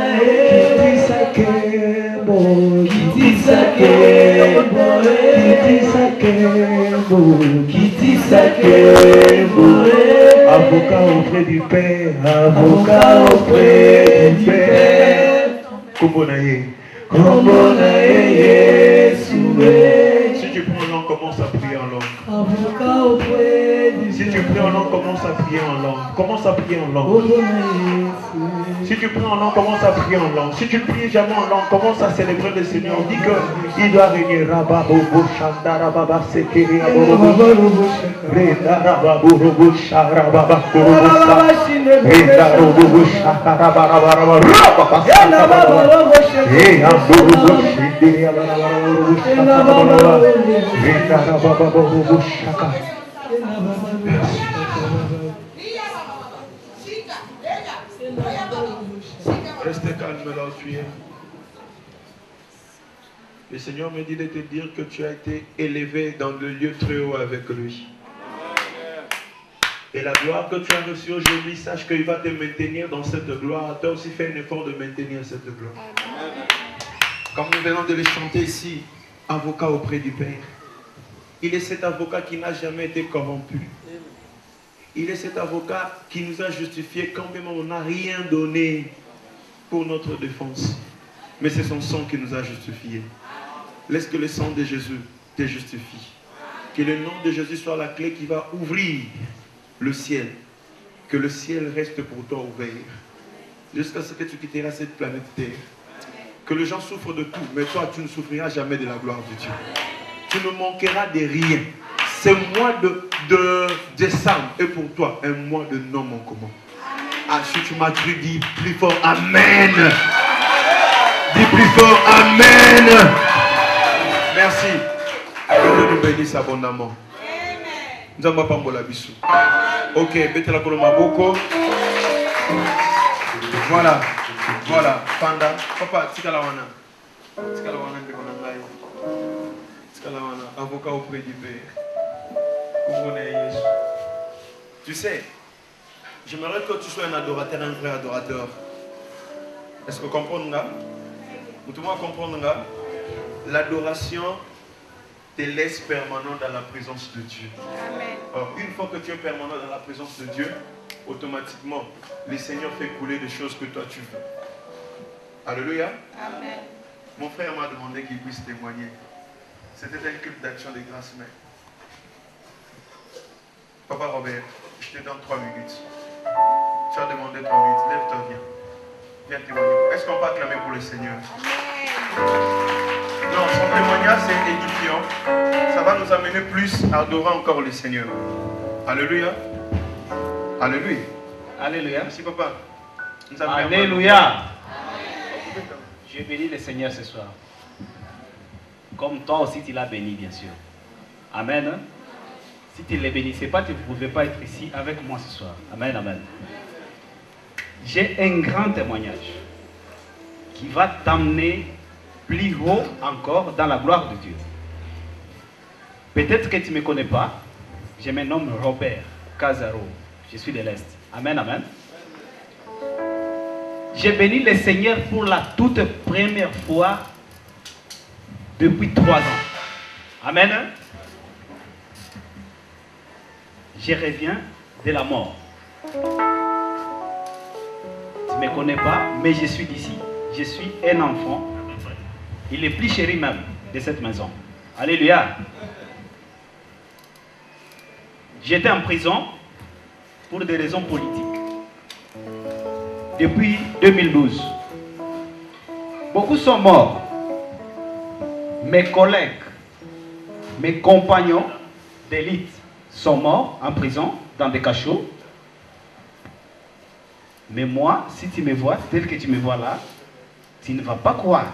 Speaker 1: Kiti Sakebo.
Speaker 4: Avocat auprès du Père, avocat auprès du Père. Kombonaye.
Speaker 1: Yesu.
Speaker 4: Si tu prends en langue, commence à prier en langue.
Speaker 1: Avocat auprès du
Speaker 4: Si tu pries en langue, commence à prier en langue. Commence à prier en langue. Si tu pries en langue, commence à prier en langue. Si tu pries jamais en langue, commence à célébrer le Seigneur. Dis qu'il doit régner. Rababobo Shandara Baba Sekiri Aborobo Redarababo Sharababa Korobosa Redarobo Shakarabarabaraba Rababa Sakababa Reamborobo Shindiri Abarabarabo Shakarababa Redarababo Shaka. Reste calme là où tu es. Le Seigneur me dit de te dire que tu as été élevé dans le lieu très haut avec lui. Et la gloire que tu as reçue aujourd'hui, sache qu'il va te maintenir dans cette gloire. Tu as aussi fait un effort de maintenir cette gloire. Comme nous venons de le chanter ici, avocat auprès du Père. Il est cet avocat qui n'a jamais été corrompu. Il est cet avocat qui nous a justifié quand même on n'a rien donné pour notre défense. Mais c'est son sang qui nous a justifiés. Laisse que le sang de Jésus te justifie. Que le nom de Jésus soit la clé qui va ouvrir le ciel. Que le ciel reste pour toi ouvert. Jusqu'à ce que tu quitteras cette planète Terre. Que les gens souffrent de tout, mais toi tu ne souffriras jamais de la gloire de Dieu. Tu ne manqueras de rien. Ce mois de décembre est pour toi un mois de non-manquement. Ah, si tu m'as cru, dis plus fort Amen. Dis plus fort Amen. Merci. Que Dieu nous bénisse abondamment. Nous allons pas la bisou. Ok, bête la colombe beaucoup. Voilà. Voilà. Panda. Papa, tikalawana. Tikalawana, tikalawana. Avocat auprès du Père. Tu sais, j'aimerais que tu sois un adorateur, un vrai adorateur. Est-ce que vous comprenez? Vous pouvez comprendre? L'adoration te laisse permanent dans la présence de Dieu.
Speaker 3: Amen.
Speaker 4: Alors, une fois que tu es permanent dans la présence de Dieu, automatiquement, le Seigneur fait couler des choses que toi tu veux. Alléluia.
Speaker 3: Amen.
Speaker 4: Mon frère m'a demandé qu'il puisse témoigner. C'était un culte d'action de grâce, mais Papa Robert, je te donne 3 minutes. Tu as demandé 3 minutes. Lève-toi, viens. Viens témoigner. Est-ce qu'on peut acclamer pour le Seigneur? Non, son témoignage c'est édifiant. Ça va nous amener plus à adorer encore le Seigneur. Alléluia. Alléluia.
Speaker 6: Alléluia.
Speaker 4: Merci papa.
Speaker 6: Alléluia. Je bénis le Seigneur ce soir. Comme toi aussi tu l'as béni, bien sûr. Amen. Si tu ne les bénissais pas, tu ne pouvais pas être ici avec moi ce soir. Amen, amen. J'ai un grand témoignage qui va t'amener plus haut encore dans la gloire de Dieu. Peut-être que tu ne me connais pas. Je me nomme Robert Casaro. Je suis de l'Est. Amen, amen. J'ai béni le Seigneur pour la toute première fois depuis 3 ans. Amen. Je reviens de la mort. Tu ne me connais pas, mais je suis d'ici. Je suis un enfant. Il est plus chéri même de cette maison. Alléluia. J'étais en prison pour des raisons politiques. Depuis 2012. Beaucoup sont morts. Mes collègues, mes compagnons d'élite sont morts en prison, dans des cachots. Mais moi, si tu me vois tel que tu me vois là, tu ne vas pas croire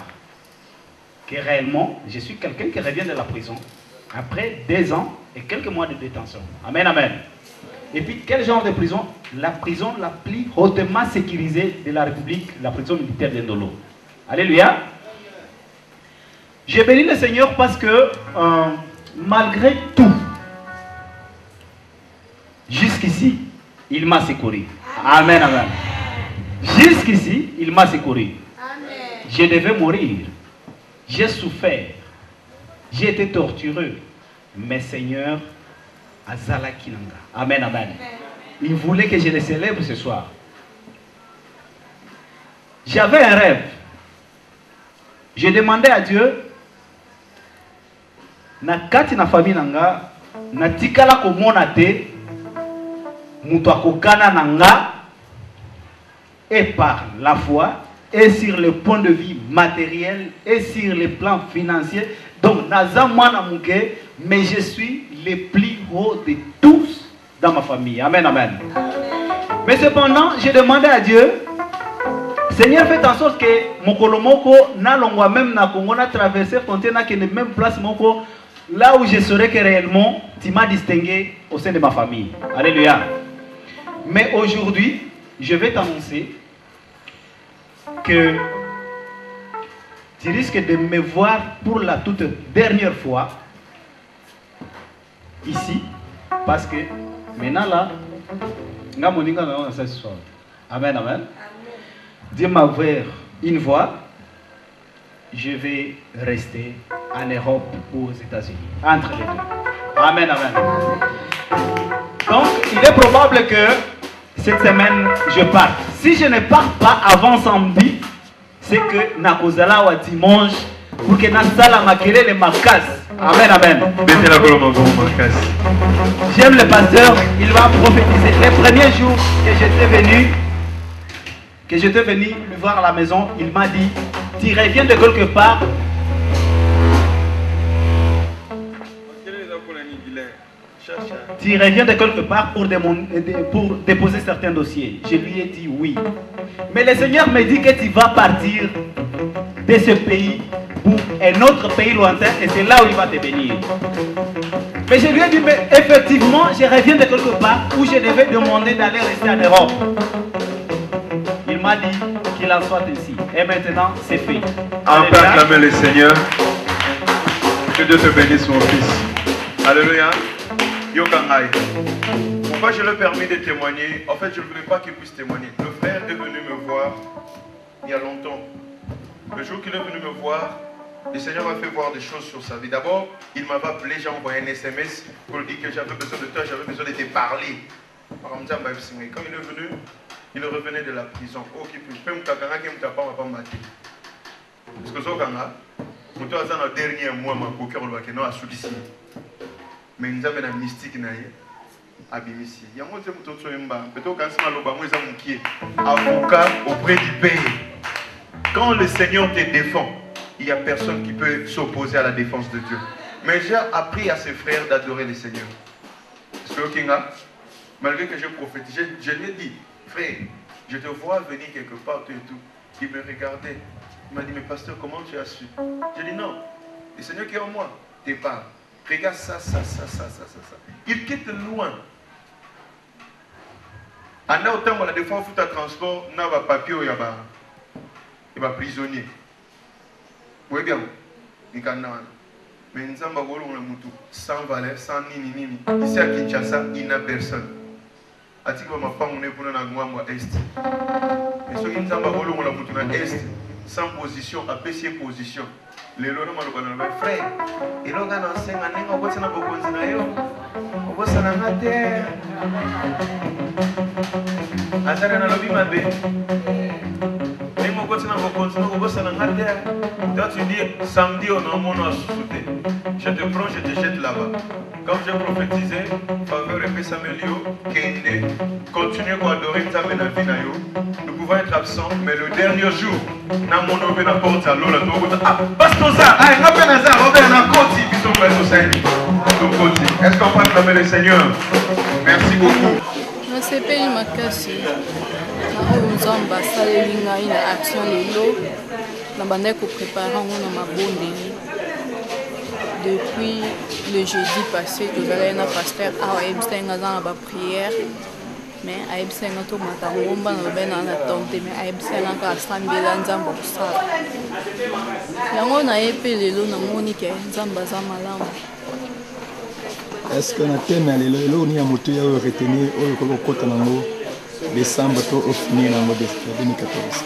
Speaker 6: que réellement, je suis quelqu'un qui revient de la prison après 2 ans et quelques mois de détention. Amen, amen. Et puis, quel genre de prison? La prison la plus hautement sécurisée de la République, la prison militaire d'Indolo. Alléluia. J'ai béni le Seigneur parce que, malgré tout, jusqu'ici, il m'a secouru. Amen, amen. Jusqu'ici, il m'a secouru. Je devais mourir. J'ai souffert. J'ai été tortureux. Mais Seigneur, Azala Kinanga. Amen, amen. Il voulait que je le célèbre ce soir. J'avais un rêve. J'ai demandé à Dieu, na kati na famille nanga, na tikala komona te, mutu akokana nanga, et par la foi, et sur le point de vue matériel, et sur le plan financier. Donc, naza mwana muke, mais je suis le plus haut de tous dans ma famille. Amen, amen. Mais cependant, j'ai demandé à Dieu, Seigneur, faites en sorte que mon kolomoko na longwa même na Congo na traversé frontière na kene même place moko là où je saurais que réellement tu m'as distingué au sein de ma famille. Alléluia. Mais aujourd'hui, je vais t'annoncer que tu risques de me voir pour la toute dernière fois ici, parce que maintenant là, amen, amen. Dieu m'a ouvert une voie. Je vais rester en Europe ou aux États-Unis, entre les deux. Amen, amen. Donc, il est probable que cette semaine, je parte. Si je ne pars pas avant samedi, c'est que Nakozala ou dimanche, pour que Nasala makele le makas. Amen, amen. J'aime le pasteur, il va prophétiser. Les premiers jours que j'étais venu lui voir à la maison, il m'a dit, tu reviens de quelque part. Tu reviens de quelque part pour déposer certains dossiers. Je lui ai dit oui. Mais le Seigneur me dit que tu vas partir de ce pays pour un autre pays lointain et c'est là où il va te bénir. Mais je lui ai dit, mais effectivement, je reviens de quelque part où je devais demander d'aller rester en Europe. Il m'a dit qu'il en soit ainsi. Et maintenant, c'est fait.
Speaker 4: On peut acclamer le Seigneur. Que Dieu te bénisse, mon fils. Alléluia. Yokangai. Pourquoi je le permets de témoigner? En fait, je ne voulais pas qu'il puisse témoigner. Le frère est venu me voir il y a longtemps. Le jour qu'il est venu me voir, le Seigneur m'a fait voir des choses sur sa vie. D'abord, il m'avait appelé, j'ai envoyé un SMS pour lui dire que j'avais besoin de toi, j'avais besoin de te parler. Quand il est venu, il revenait de la prison. Parce que ce dans le dernier mois, mon cœur a sollicité. Mais nous avons une mystique. Avocat auprès du pays. Quand le Seigneur te défend, il n'y a personne qui peut s'opposer à la défense de Dieu. Mais j'ai appris à ses frères d'adorer le Seigneur. Parce que malgré que je prophétisais, je lui ai dit, frère, je te vois venir quelque part, tout et tout. Il me regardait. Il m'a dit, mais pasteur, comment tu as su? J'ai dit, non, le Seigneur qui est en moi, t'es pas. Regarde ça. Il quitte loin. En autant, la défense, il y a transport, il y a papier, il y a prisonnier. Oui bien. Mais nous avons sans valeur, sans nini. Ici à Kinshasa, il n'y a personne. Atika ma femme on est pour nous est. Et ceux qui nous avons est sans position, à PC position. Les lois nous frère. Et là on a enseigné on va se na bokonzi na yo. On va se na ngate. Azara na lobi mabe. Toi tu dis samedi on a mon sauté. Je te prends, je te jette là-bas. Comme j'ai prophétisé, faveur et Samelio, Kende, continuez à adorer Nzambe. Nous pouvons être absents, mais le dernier jour, na mon ouvre la porte à l'eau, ah, pasteur ça, ah, n'a pas Nazar, Robert, n'a côté, puis son frère société. Est-ce qu'on peut acclamer le Seigneur? Merci beaucoup.
Speaker 7: Je sais pas, il m'a cassé. Nous avons basé une action lelo. Nous avons préparé ma bonne. Depuis le jeudi passé, nous avons un pasteur à Aïbseng dans la prière. Mais Aïbseng a tout matin, on va nous faire un attente, mais Aïbseng a assemblé dans un bon salle. On a épé lelo na monique, Zamba Zamalam.
Speaker 8: Est-ce qu'on a thème à l'élo, ni à moto à retenir au côté de décembre au finir en mode 2014?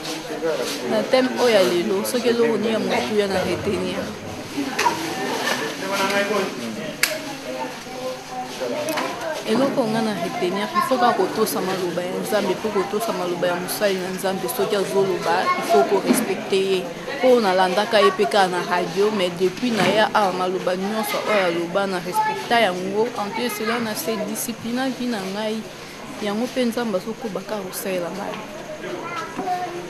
Speaker 7: Le thème à l'élo, ce que l'on a moto à retenir. Et donc on a retenir, il faut qu'on retourne à Malouba, Nzambe pour retourner à Malouba, Moussa et Nzambe, ce qui a Zoloba, il faut qu'on respecte. On a l'andaka EPK na radio, mais depuis Naya à Malouba, nous sommes na respecta yango. En plus cela na se discipline qui na ngai, yango penza mbasoko baka usela ngai.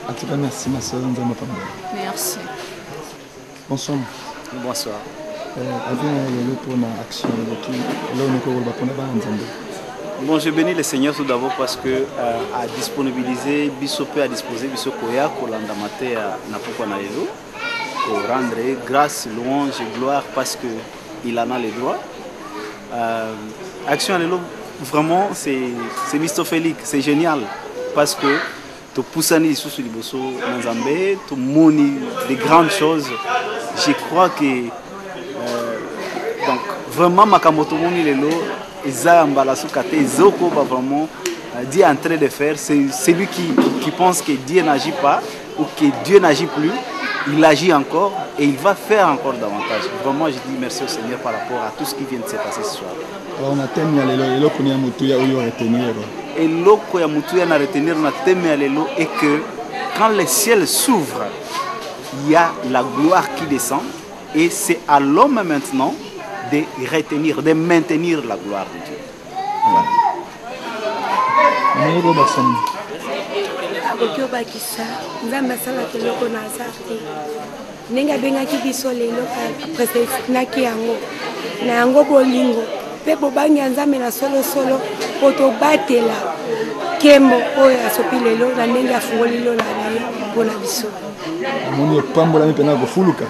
Speaker 8: En tout cas merci ma soeur Nzambe Pamba.
Speaker 7: Merci.
Speaker 8: Bonsoir.
Speaker 6: Bonsoir. Bon, je bénis le Seigneur tout d'abord parce que a disponibilisé Bissopé a disposé Bissokoya pour l'andamate na pourquoi na yelo pour rendre grâce, louange et gloire parce que il en a les droits. Action à l'élo vraiment c'est mystophélique, c'est génial parce que tu poussani sous le bosso Nzambe, tu moni des grandes choses. Je crois que donc vraiment Makamoto moni lelo Eza Mbalasukate Zoko va vraiment Dieu est en train de faire, c'est celui qui pense que Dieu n'agit pas ou que Dieu n'agit plus, il agit encore et il va faire encore davantage. Vraiment je dis merci au Seigneur par rapport à tout ce qui vient de se passer ce soir.
Speaker 8: Alors on a thème à l'élo, l'élo qu'on y a mutuya ou y retenir.
Speaker 6: Et l'eau qu'on y a mutuya na retenir na thème à l'élo est que quand le ciel s'ouvre, il y a la gloire qui descend et c'est à l'homme maintenant de retenir, de maintenir la gloire de Dieu. Voilà.
Speaker 5: Bakisa, Nzamba sala keloko na azarte. Nenga bengaki biso lelo presque yango. Na yango bolingo. Pe bobangi Nzambe na solo poto batela. Kembo oyo asopi lelo na nenga fungoli lelo na pona biso.
Speaker 8: Moni pambola mipena ko fuluka.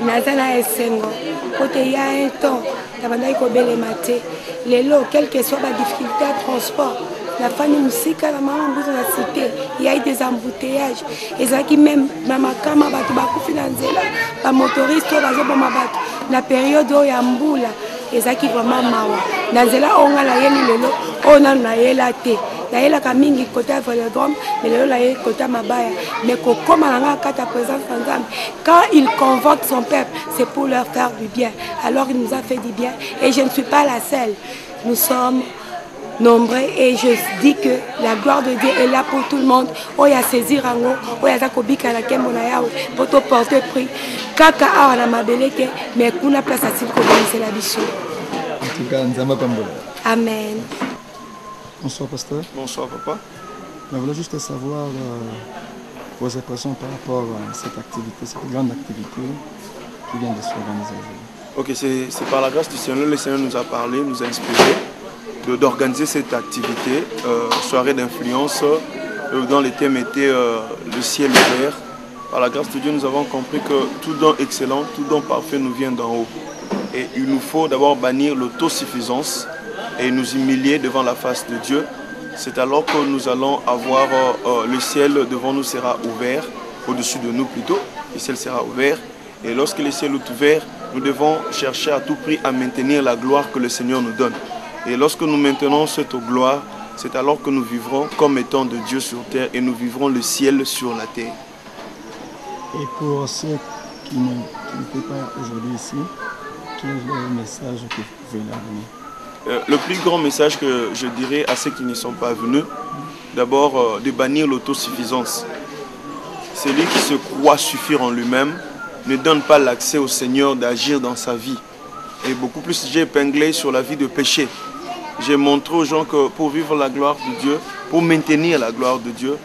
Speaker 5: Nazana esengo. Côté ya un temps, tabandaki ko belema te. Lelo quelle que soit la difficulté de transport. La famille musique, la maman dans la cité, il y a eu des embouteillages. Et ça qui même, maman kama batu bakufi na nzela, ba motoriste bazo boma batu. Na période où ya mbula, et ça qui vraiment mawa. Na nzela onga la yeli lelo, ona na yela te. Na yela kamingi côté Vélodrome, mais lelo la yeli côté Mabaya. Mais comme la kata présence Nzambe, quand il convoque son peuple, c'est pour leur faire du bien. Alors il nous a fait du bien. Et je ne suis pas la seule. Nous sommes nombreux et je dis que la gloire de Dieu est là pour tout le monde. Oya saisir ango, oya zakobika na kembo na yawe, poto porter prix. Kaka awa na mabeleke, mais kuna place à siko c'est la biso.
Speaker 8: En tout cas, Nzamba Pambola.
Speaker 5: Amen.
Speaker 8: Bonsoir pasteur.
Speaker 4: Bonsoir papa.
Speaker 8: Je voulais juste savoir vos impressions par rapport à cette activité, cette grande activité qui vient de s'organiser aujourd'hui.
Speaker 9: Ok, c'est par la grâce du Seigneur, le Seigneur nous a parlé, nous a inspiré d'organiser cette activité, soirée d'influence, dont le thème était le ciel ouvert. Par la grâce de Dieu, nous avons compris que tout don excellent, tout don parfait nous vient d'en haut. Et il nous faut d'abord bannir l'autosuffisance et nous humilier devant la face de Dieu. C'est alors que nous allons avoir le ciel devant nous sera ouvert, au-dessus de nous plutôt, le ciel sera ouvert. Et lorsque le ciel est ouvert, nous devons chercher à tout prix à maintenir la gloire que le Seigneur nous donne. Et lorsque nous maintenons cette gloire, c'est alors que nous vivrons comme étant de Dieu sur terre et nous vivrons le ciel sur la terre.
Speaker 8: Et pour ceux qui n'étaient pas aujourd'hui ici, quel est le message que vous pouvez leur donner?
Speaker 9: Le plus grand message que je dirais à ceux qui ne sont pas venus, d'abord de bannir l'autosuffisance. Celui qui se croit suffire en lui-même ne donne pas l'accès au Seigneur d'agir dans sa vie. Et beaucoup plus, j'ai épinglé sur la vie de péché. J'ai montré aux gens que pour vivre la gloire de Dieu, pour maintenir la gloire de Dieu,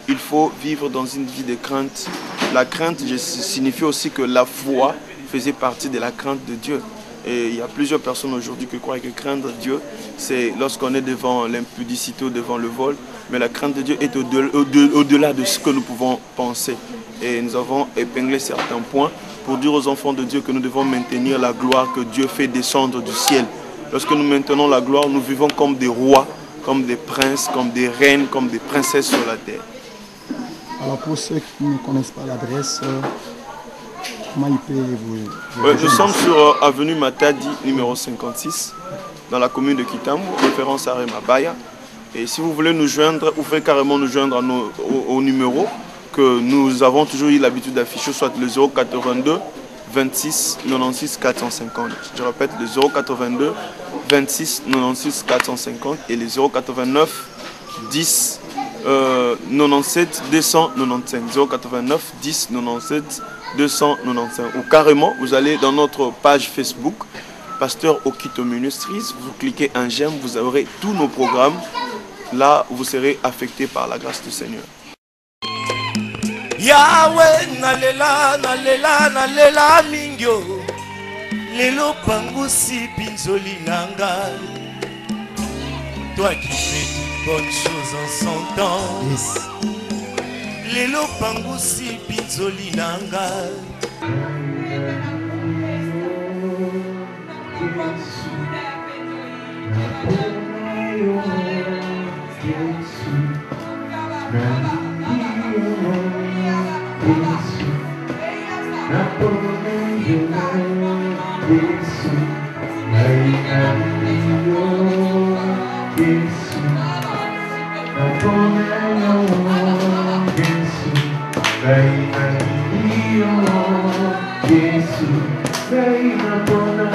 Speaker 9: il faut vivre dans une vie de crainte. La crainte signifie aussi que la foi faisait partie de la crainte de Dieu. Et il y a plusieurs personnes aujourd'hui qui croient que craindre Dieu, c'est lorsqu'on est devant l'impudicité ou devant le vol. Mais la crainte de Dieu est au-delà de ce que nous pouvons penser. Et nous avons épinglé certains points pour dire aux enfants de Dieu que nous devons maintenir la gloire que Dieu fait descendre du ciel. Lorsque nous maintenons la gloire, nous vivons comme des rois, comme des princes, comme des reines, comme des princesses sur la terre.
Speaker 8: Alors pour ceux qui ne connaissent pas l'adresse, comment ils peuvent vous
Speaker 9: Nous sommes sur avenue Matadi, numéro 56, dans la commune de Kitambo, référence à Remabaya. Et si vous voulez nous joindre, vous pouvez carrément nous joindre au numéro que nous avons toujours eu l'habitude d'afficher, soit le 082 26 96 450. Je répète, le 082 26 96 450 et le 089 10 97 295. 089 10 97 295. Ou carrément, vous allez dans notre page Facebook, Pasteur Okito Ministries, vous cliquez un j'aime, vous aurez tous nos programmes. Là, vous serez affecté par la grâce du Seigneur.
Speaker 10: Yahweh, nalela, nalela, nalela, mingyo. Lelo pangusi pinzoli nanga. Toi qui fais de bonnes choses en son temps. Yes. Lelo pangusi pinzoli nanga.
Speaker 2: Yes,